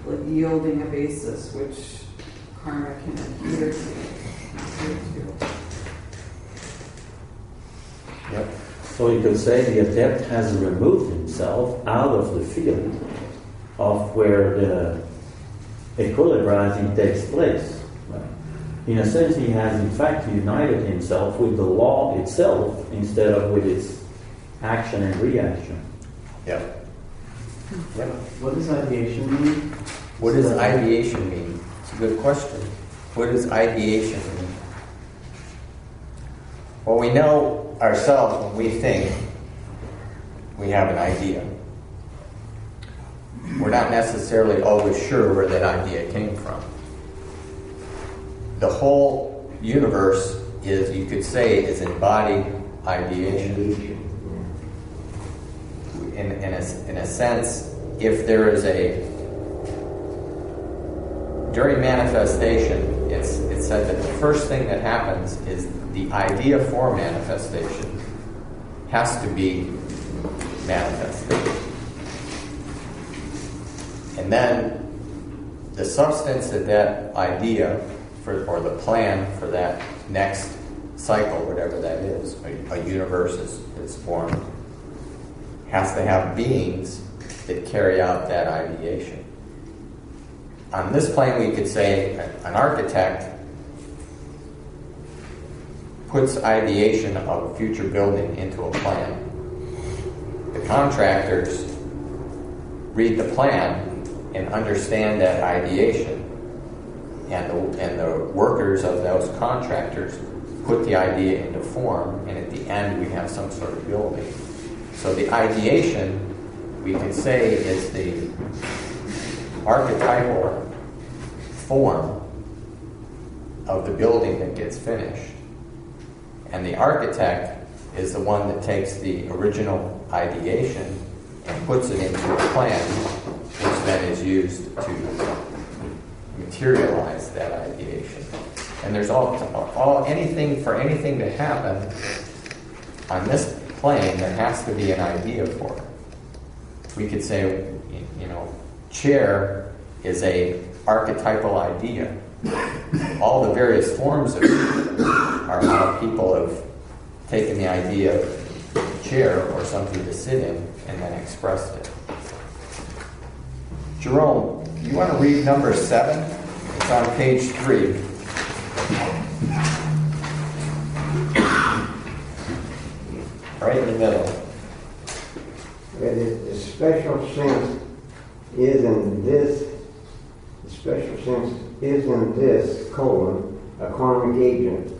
Speaker 6: like yielding a basis which karma can adhere to.
Speaker 1: Yep.
Speaker 3: So you could say the adept has removed himself out of the field of where the equilibrizing takes place. In a sense, he has in fact united himself with the law itself instead of with its action and reaction.
Speaker 1: Yep. Yep.
Speaker 2: What does ideation mean?
Speaker 1: What does ideation mean? It's a good question. What does ideation mean? Well, we know ourselves when we think we have an idea. We're not necessarily always sure where that idea came from. The whole universe is, you could say, is embodied ideation. In a sense, if there is during manifestation, it's said that the first thing that happens is the idea for manifestation has to be manifested. And then the substance of that idea or the plan for that next cycle, whatever that is, a universe is formed, has to have beings that carry out that ideation. On this plane, we could say an architect puts ideation of a future building into a plan. The contractors read the plan and understand that ideation, and the workers of those contractors put the idea into form, and at the end we have some sort of building. So the ideation, we can say, is the archetypal form of the building that gets finished. And the architect is the one that takes the original ideation and puts it into a plan, which then is used to materialize that ideation. And there's anything to happen on this plane, there has to be an idea for it. We could say, chair is a archetypal idea. All the various forms of it are how people have taken the idea of chair or something to sit in and then expressed it. Jerome, you want to read number 7? It's on page 3. Right in the middle.
Speaker 7: The special sense is in this, a karmic agent,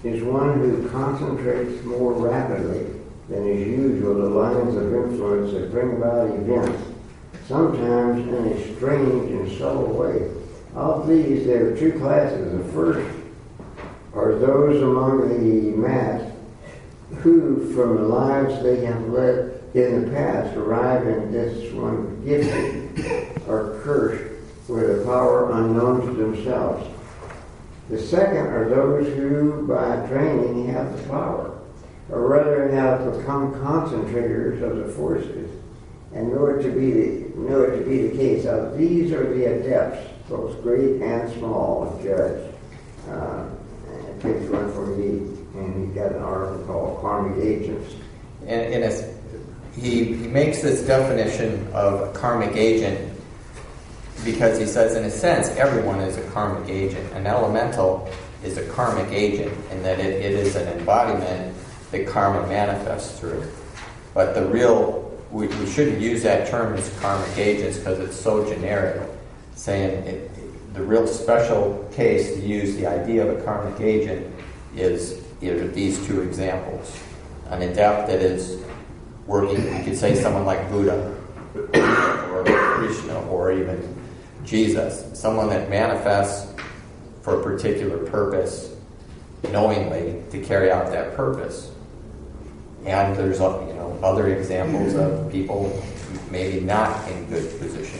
Speaker 7: is one who concentrates more rapidly than is usual the lines of influence that bring about events, sometimes in a strange and subtle way. Of these, there are 2 classes. The first are those among the mass who, from the lives they have led in the past, arrive in this one gifted or cursed with a power unknown to themselves. The second are those who, by training, have the power, or rather have become concentrators of the forces, and know it to be the case. Of these are the adepts, both great and small, judge. Page 148, and he got an article called Karmic Agents.
Speaker 1: And he makes this definition of a karmic agent because he says, in a sense, everyone is a karmic agent. An elemental is a karmic agent in that it is an embodiment that karma manifests through. But the real we shouldn't use that term as karmic agents because it's so generic, saying the real special case to use the idea of a karmic agent is either these two examples. An adept that is working, you could say someone like Buddha or Krishna or even Jesus, someone that manifests for a particular purpose knowingly to carry out that purpose. And there's other examples of people maybe not in good position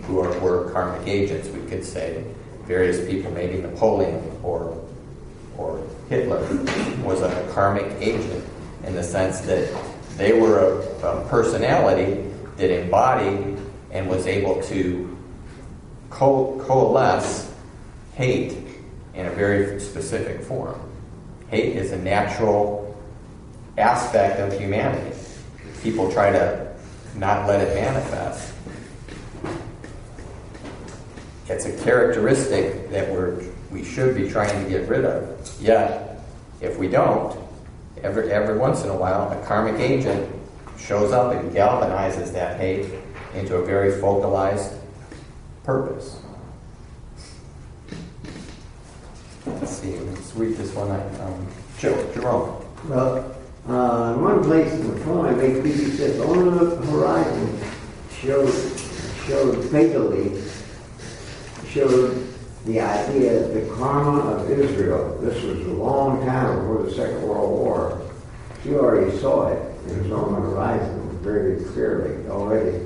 Speaker 1: who were karmic agents. We could say various people, maybe Napoleon or Hitler was a karmic agent in the sense that they were a personality that embodied and was able to coalesce hate in a very specific form. Hate is a natural aspect of humanity. People try to not let it manifest. It's a characteristic that we should be trying to get rid of. Yet, if we don't, every once in a while, a karmic agent shows up and galvanizes that hate into a very focalized purpose. Let's see, let's read this one. Jerome.
Speaker 7: Well, one place in the poem, he says, on the horizon showed the idea of the karma of Israel. This was a long time before the Second World War. You already saw it. It was on the horizon very clearly already.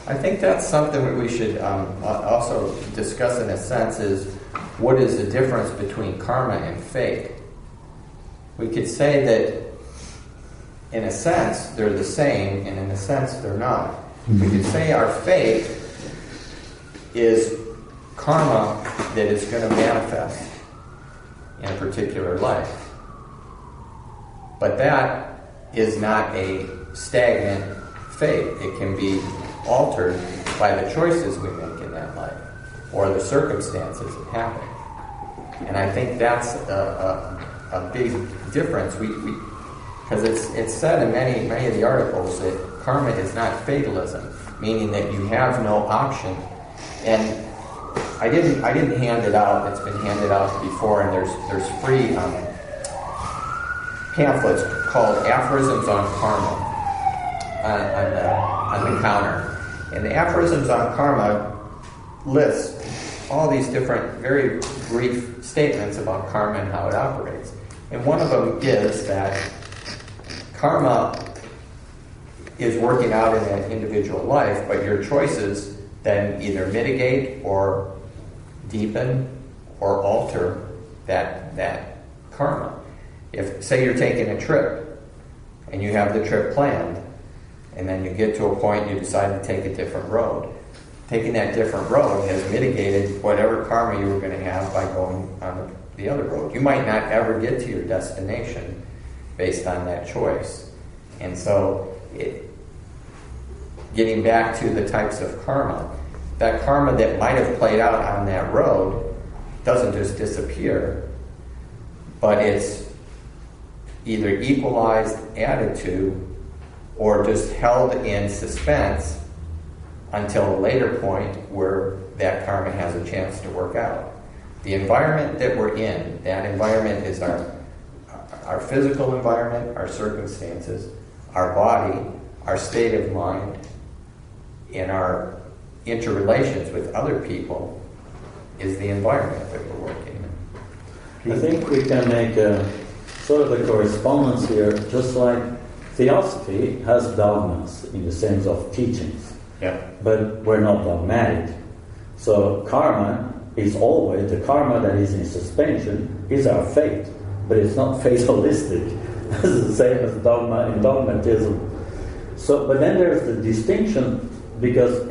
Speaker 1: I think that's something that we should also discuss in a sense is what is the difference between karma and fate? We could say that in a sense they're the same and in a sense they're not. We could say our fate is karma that is going to manifest in a particular life. But that is not a stagnant fate. It can be altered by the choices we make in that life or the circumstances that happen. And I think that's a big difference. Because it's said in many of the articles that karma is not fatalism, meaning that you have no option. And I didn't hand it out. It's been handed out before, and there's free pamphlets called Aphorisms on Karma on the counter. And the Aphorisms on Karma lists all these different, very brief statements about karma and how it operates. And one of them is that karma is working out in an individual life, but your choices then either mitigate or deepen or alter that karma. If, say, you're taking a trip and you have the trip planned, and then you get to a point you decide to take a different road. Taking that different road has mitigated whatever karma you were going to have by going on the other road. You might not ever get to your destination based on that choice. And so, getting back to the types of karma, that karma that might have played out on that road doesn't just disappear, but it's either equalized, added to, or just held in suspense until a later point where that karma has a chance to work out. The environment that we're in, that environment is our physical environment, our circumstances, our body, our state of mind, and our interrelations with other people is the environment that we're working in.
Speaker 3: I think we can make a sort of a correspondence here, just like Theosophy has dogmas in the sense of teachings.
Speaker 1: Yeah.
Speaker 3: But we're not dogmatic. So karma is always, the karma that is in suspension is our fate, but it's not fatalistic. It's the same as dogma in dogmatism. So, but then there's the distinction, because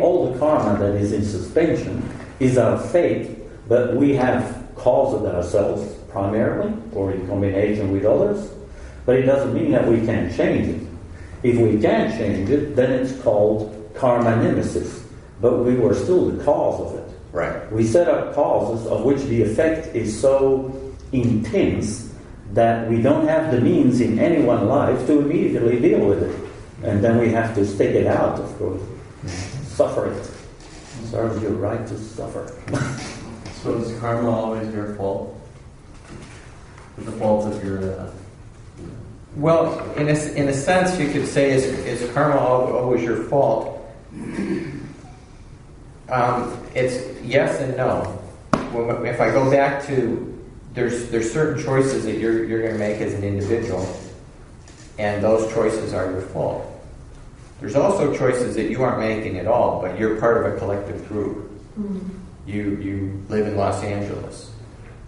Speaker 3: all the karma that is in suspension is our fate, but we have caused it ourselves primarily, or in combination with others, but it doesn't mean that we can't change it. If we can change it, then it's called karma nemesis, but we were still the cause of it.
Speaker 1: Right.
Speaker 3: We set up causes of which the effect is so intense that we don't have the means in anyone's life to immediately deal with it. And then we have to stick it out, of course. Suffer it. Serves your right to suffer.
Speaker 8: So is karma always your fault? The fault of your...
Speaker 1: Well, in a sense, you could say, is karma always your fault? It's yes and no. If I go back to, there's certain choices that you're going to make as an individual, and those choices are your fault. There's also choices that you aren't making at all, but you're part of a collective group. Mm-hmm. You live in Los Angeles.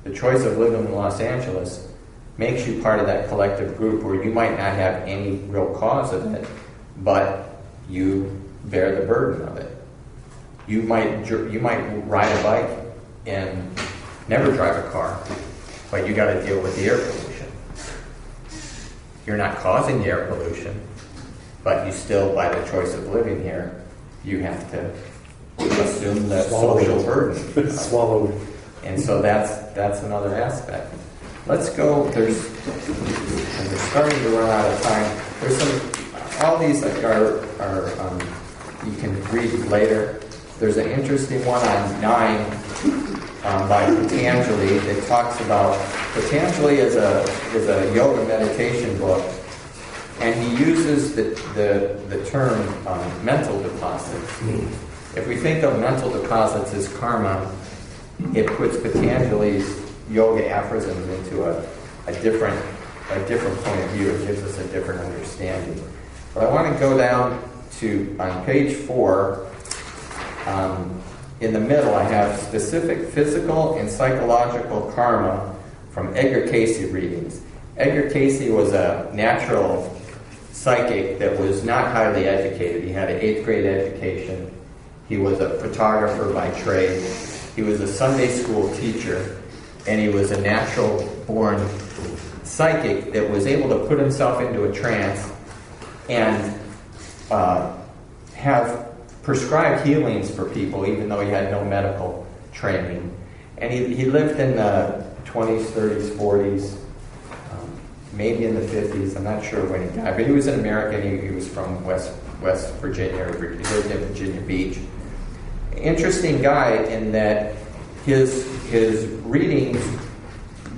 Speaker 1: The choice of living in Los Angeles makes you part of that collective group where you might not have any real cause of it, but you bear the burden of it. You might ride a bike and never drive a car, but you got to deal with the air pollution. You're not causing the air pollution, but you still, by the choice of living here, you have to assume the social burden.
Speaker 3: Swallow it.
Speaker 1: And so that's another aspect. Let's go. We're starting to run out of time. There's all these are you can read later. There's an interesting one on 9 by Patanjali that talks about, Patanjali is a yoga meditation book, and he uses the term mental deposits. If we think of mental deposits as karma, it puts Patanjali's yoga aphorisms into a different point of view. It gives us a different understanding. But I want to go down to, on page 4, in the middle I have specific physical and psychological karma from Edgar Cayce readings. Edgar Cayce was a natural psychic that was not highly educated. He had an 8th grade education. He was a photographer by trade. He was a Sunday school teacher. And he was a natural-born psychic that was able to put himself into a trance and have prescribed healings for people, even though he had no medical training. And he lived in the 20s, 30s, 40s, maybe in the 50s. I'm not sure when he died, but he was an American. He was from West Virginia. He lived in Virginia Beach. Interesting guy in that his readings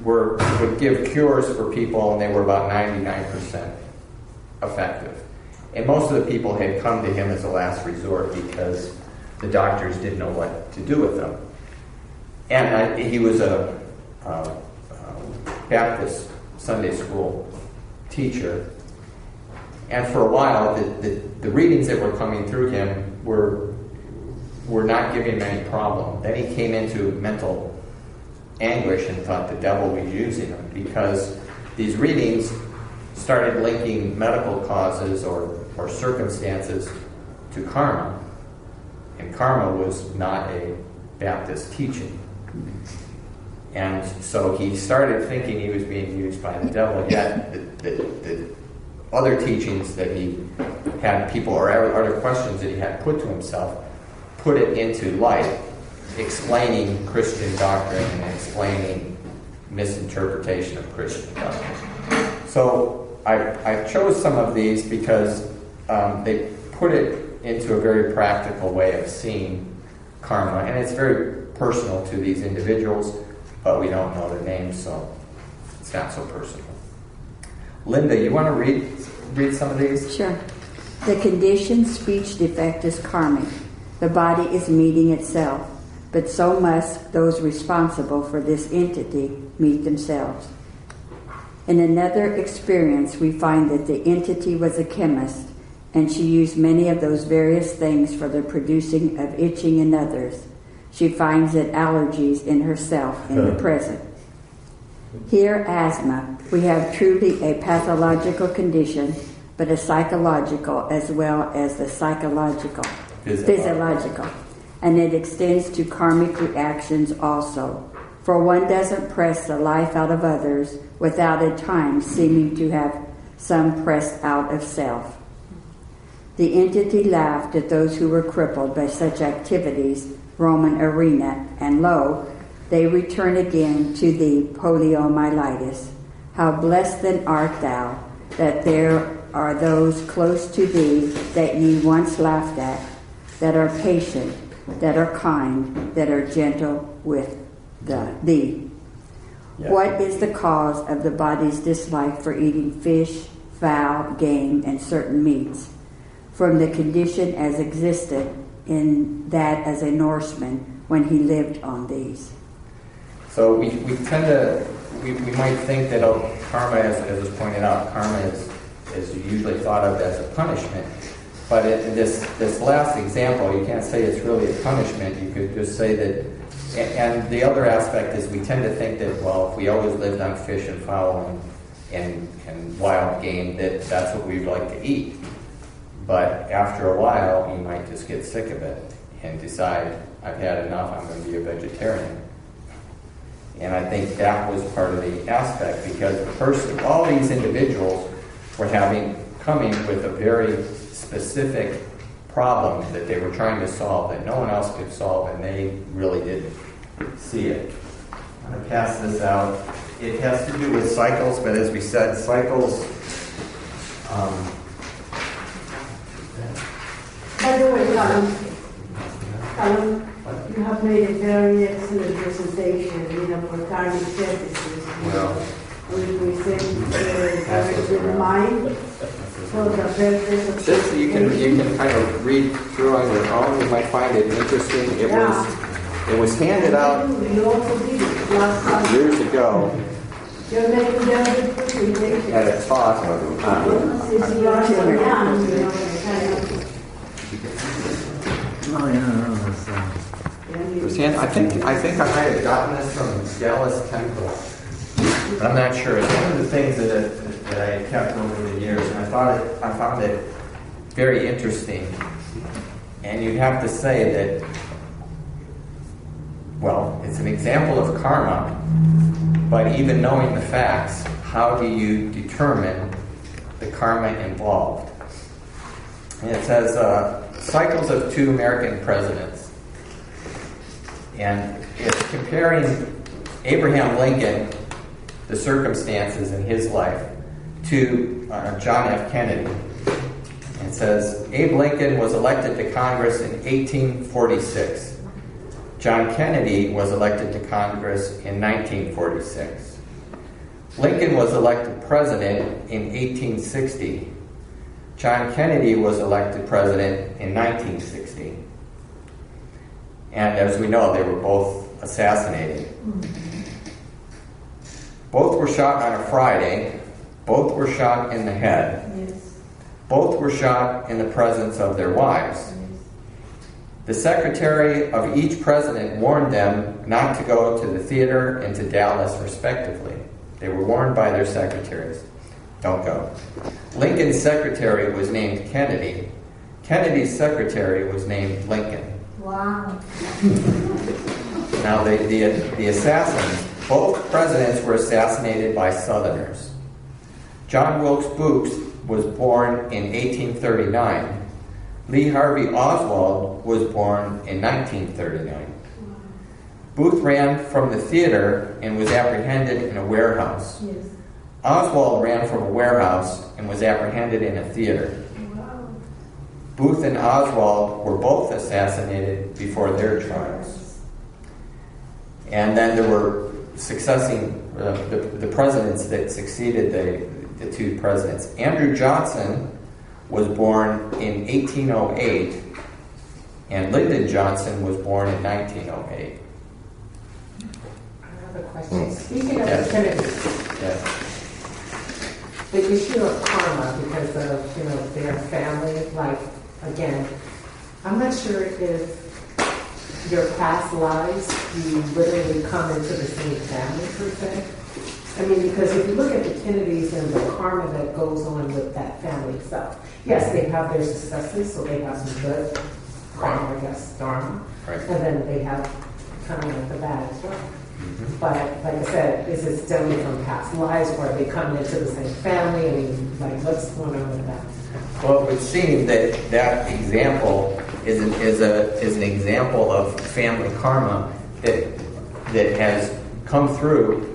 Speaker 1: would give cures for people, and they were about 99% effective. And most of the people had come to him as a last resort because the doctors didn't know what to do with them. And he was a Baptist Sunday school teacher. And for a while, the readings that were coming through him were not giving him any problem. Then he came into mental anguish and thought the devil was using him, because these readings started linking medical causes or circumstances to karma. And karma was not a Baptist teaching. And so he started thinking he was being used by the devil, yet the other teachings that he had people, or other questions that he had put to himself, put it into light, explaining Christian doctrine and explaining misinterpretation of Christian doctrine. So I chose some of these because they put it into a very practical way of seeing karma, and it's very personal to these individuals, but we don't know their names, so it's not so personal. Linda, you want to read some of these?
Speaker 9: Sure. The conditioned speech defect is karmic. The body is meeting itself, but so must those responsible for this entity meet themselves. In another experience, we find that the entity was a chemist, and she used many of those various things for the producing of itching in others. She finds it allergies in herself in the present. Here, asthma, we have truly a pathological condition, but a psychological as well as the physiological. And it extends to karmic reactions also. For one doesn't press the life out of others without at times seeming to have some pressed out of self. The entity laughed at those who were crippled by such activities, Roman arena, and lo, they return again to the poliomyelitis. How blessed then art thou, that there are those close to thee that ye once laughed at, that are patient, that are kind, that are gentle with thee.
Speaker 1: Yeah.
Speaker 9: What is the cause of the body's dislike for eating fish, fowl, game, and certain meats? From the condition as existed in that as a Norseman when he lived on these.
Speaker 1: So we tend to, we might think that karma, as was pointed out, karma is usually thought of as a punishment. But in this last example, you can't say it's really a punishment. You could just say that, and the other aspect is we tend to think that, well, if we always lived on fish and fowl and wild game, that's what we'd like to eat. But after a while, you might just get sick of it and decide, I've had enough, I'm going to be a vegetarian. And I think that was part of the aspect, because all these individuals were coming with a very specific problem that they were trying to solve that no one else could solve, and they really didn't see it. I'm going to pass this out. It has to do with cycles, but as we said, cycles.
Speaker 10: By the way, Callum, you have made a very excellent presentation, for time synthesis.
Speaker 1: Well,
Speaker 10: We present very good mind. So the purpose
Speaker 1: this you can kind of read through on your own. You might find it interesting. It was handed out
Speaker 10: You also did it last time.
Speaker 1: years ago
Speaker 10: You're making very good presentation.
Speaker 1: at a talk.
Speaker 10: Since you are so young, kind of.
Speaker 3: Oh, yeah,
Speaker 1: It was I think I might have gotten this from Dallas Chemical, but I'm not sure. It's one of the things that I kept over the years, and I found it very interesting. And you'd have to say that, well, it's an example of karma, but even knowing the facts, how do you determine the karma involved? And it says, cycles of 2 American presidents. And it's comparing Abraham Lincoln, the circumstances in his life, to John F. Kennedy. And it says, Abe Lincoln was elected to Congress in 1846. John Kennedy was elected to Congress in 1946. Lincoln was elected president in 1860. John Kennedy was elected president in 1960. And as we know, they were both assassinated. Both were shot on a Friday. Both were shot in the head.
Speaker 10: Yes.
Speaker 1: Both were shot in the presence of their wives. The secretary of each president warned them not to go to the theater and to Dallas, respectively. They were warned by their secretaries. Don't go. Lincoln's secretary was named Kennedy. Kennedy's secretary was named Lincoln.
Speaker 10: Wow.
Speaker 1: Now, the assassins, both presidents were assassinated by Southerners. John Wilkes Booth was born in 1839. Lee Harvey Oswald was born in 1939. Booth ran from the theater and was apprehended in a warehouse.
Speaker 10: Yes.
Speaker 1: Oswald ran from a warehouse and was apprehended in a theater.
Speaker 10: Wow.
Speaker 1: Booth and Oswald were both assassinated before their trials. And then there were the presidents that succeeded the 2 presidents. Andrew Johnson was born in 1808, and Lyndon Johnson was born in 1908.
Speaker 11: I have a question. Speaking of
Speaker 1: Yes.
Speaker 11: the Kennedys,
Speaker 1: Yes.
Speaker 11: the issue of karma because of their family, like again, I'm not sure if your past lives you literally come into the same family per se. I mean, because if you look at the Kennedys and the karma that goes on with that family itself, yes, they have their successes, so they have some good karma, I guess, dharma,
Speaker 1: Right.
Speaker 11: and then they have kind of like the bad as well.
Speaker 1: Mm-hmm.
Speaker 11: But like I said, is it stemming from past lives, or are they coming into the same family? I mean, like what's going on with that?
Speaker 1: Well, it would seem that example is an example of family karma that has come through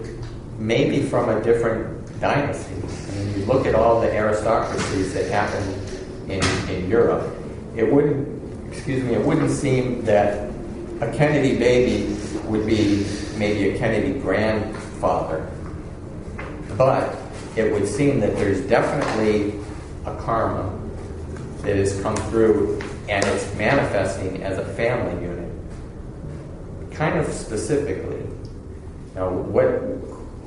Speaker 1: maybe from a different dynasties. I mean, you look at all the aristocracies that happened in Europe, it wouldn't seem that a Kennedy baby would be maybe a Kennedy grandfather, but it would seem that there's definitely a karma that has come through, and it's manifesting as a family unit, kind of specifically. Now,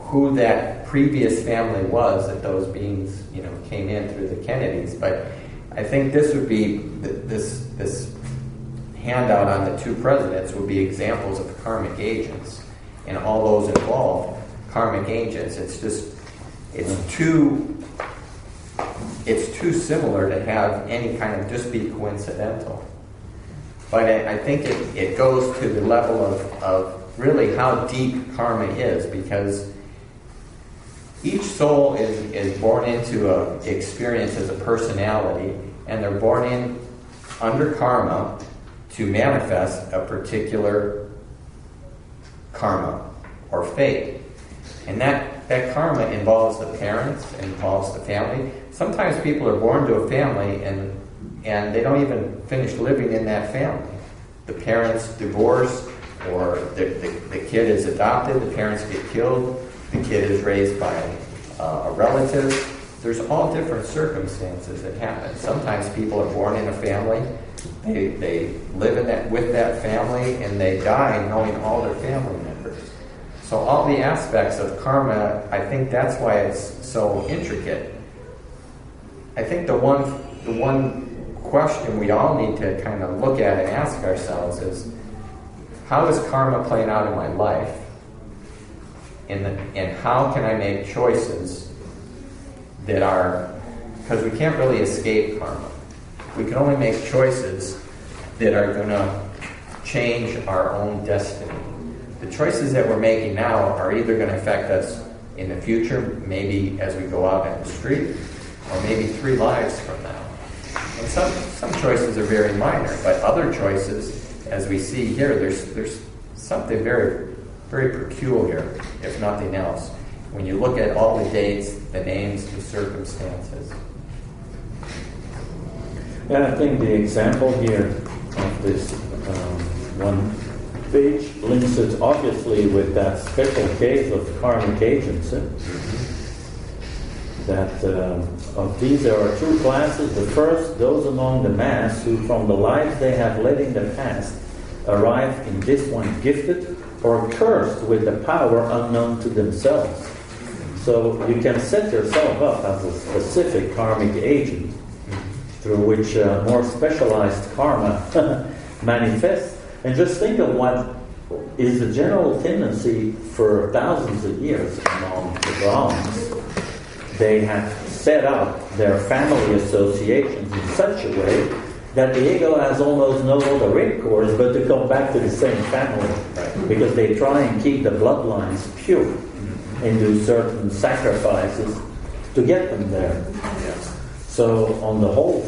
Speaker 1: who that previous family was that those beings, came in through the Kennedys, but I think this would be this handout on the two presidents would be examples of karmic agents, and all those involved karmic agents. It's too similar to have any kind of just be coincidental. But I think it goes to the level of really how deep karma is, because each soul is born into an experience as a personality, and they're born in under karma to manifest a particular karma or fate. And that karma involves the parents, involves the family. Sometimes people are born to a family and they don't even finish living in that family. The parents divorce, or the kid is adopted, the parents get killed, the kid is raised by a relative. There's all different circumstances that happen. Sometimes people are born in a family, they live with that family, and they die knowing all their family members. So all the aspects of karma, I think that's why it's so intricate. I think the one question we all need to kind of look at and ask ourselves is, how is karma playing out in my life? And how can I make choices that are, because we can't really escape karma. We can only make choices that are going to change our own destiny. The choices that we're making now are either going to affect us in the future, maybe as we go out in the street, or maybe 3 lives from now. And some choices are very minor, but other choices, as we see here, there's something very, very peculiar, if nothing else, when you look at all the dates, the names, the circumstances.
Speaker 3: And I think the example here of this one page links it obviously with that special case of karmic agents. That of these there are 2 classes. The first, those among the mass who from the lives they have led in the past arrive in this one gifted or cursed with the power unknown to themselves. So you can set yourself up as a specific karmic agent through which more specialized karma manifests. And just think of what is the general tendency for thousands of years among the Brahmins. They have set up their family associations in such a way that the ego has almost no other recourse but to come back to the same family, because they try and keep the bloodlines pure and do certain sacrifices to get them there. So on the whole,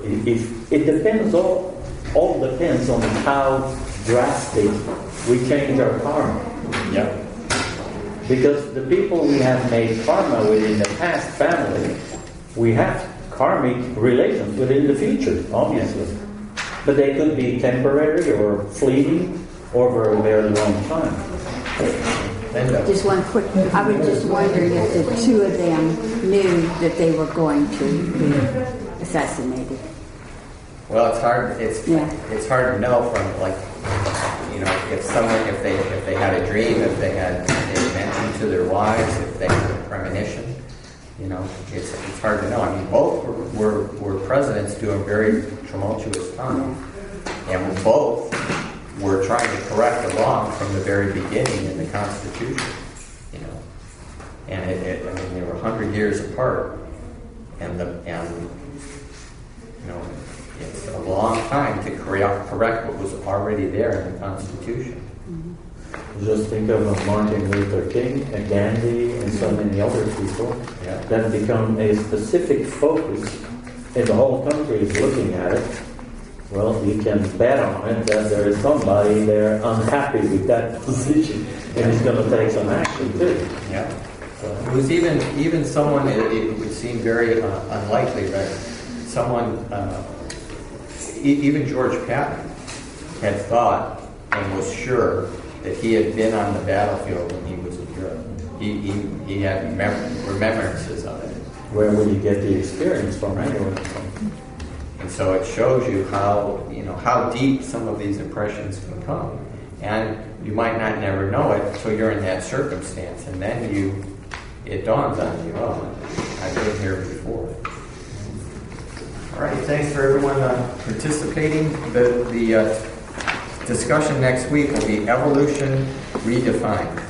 Speaker 3: it depends, all depends on how drastic we change our karma.
Speaker 1: Yeah.
Speaker 3: Because the people we have made karma with in the past family, we have karmic relations within the future, obviously. But they could be temporary or fleeting over a very long time.
Speaker 9: Just one quick, I was just wondering if the 2 of them knew that they were going to be assassinated.
Speaker 1: Well, it's hard. It's hard to know from if they had a dream, if they mentioned to their wives, if they had a premonition. It's hard to know. I mean, both were presidents during very tumultuous time, and both were trying to correct the wrong from the very beginning in the Constitution. And they were 100 years apart, and it's a long time to correct what was already there in the Constitution.
Speaker 3: Just think of Martin Luther King and Gandhi and so many other people that become a specific focus, and the whole country is looking at it. Well, you can bet on it that there is somebody there unhappy with that position, and he's going to take some action too.
Speaker 1: Yeah. It was even someone, it would seem very unlikely, but someone, even George Patton had thought and was sure that he had been on the battlefield when he was in Europe. He had remembrances of it.
Speaker 3: Where would you get the experience from anyway?
Speaker 1: And so it shows you how deep some of these impressions can come. And you might not never know it until you're in that circumstance. And then it dawns on you, oh, I've been here before. All right, thanks for everyone participating. The discussion next week will be evolution redefined.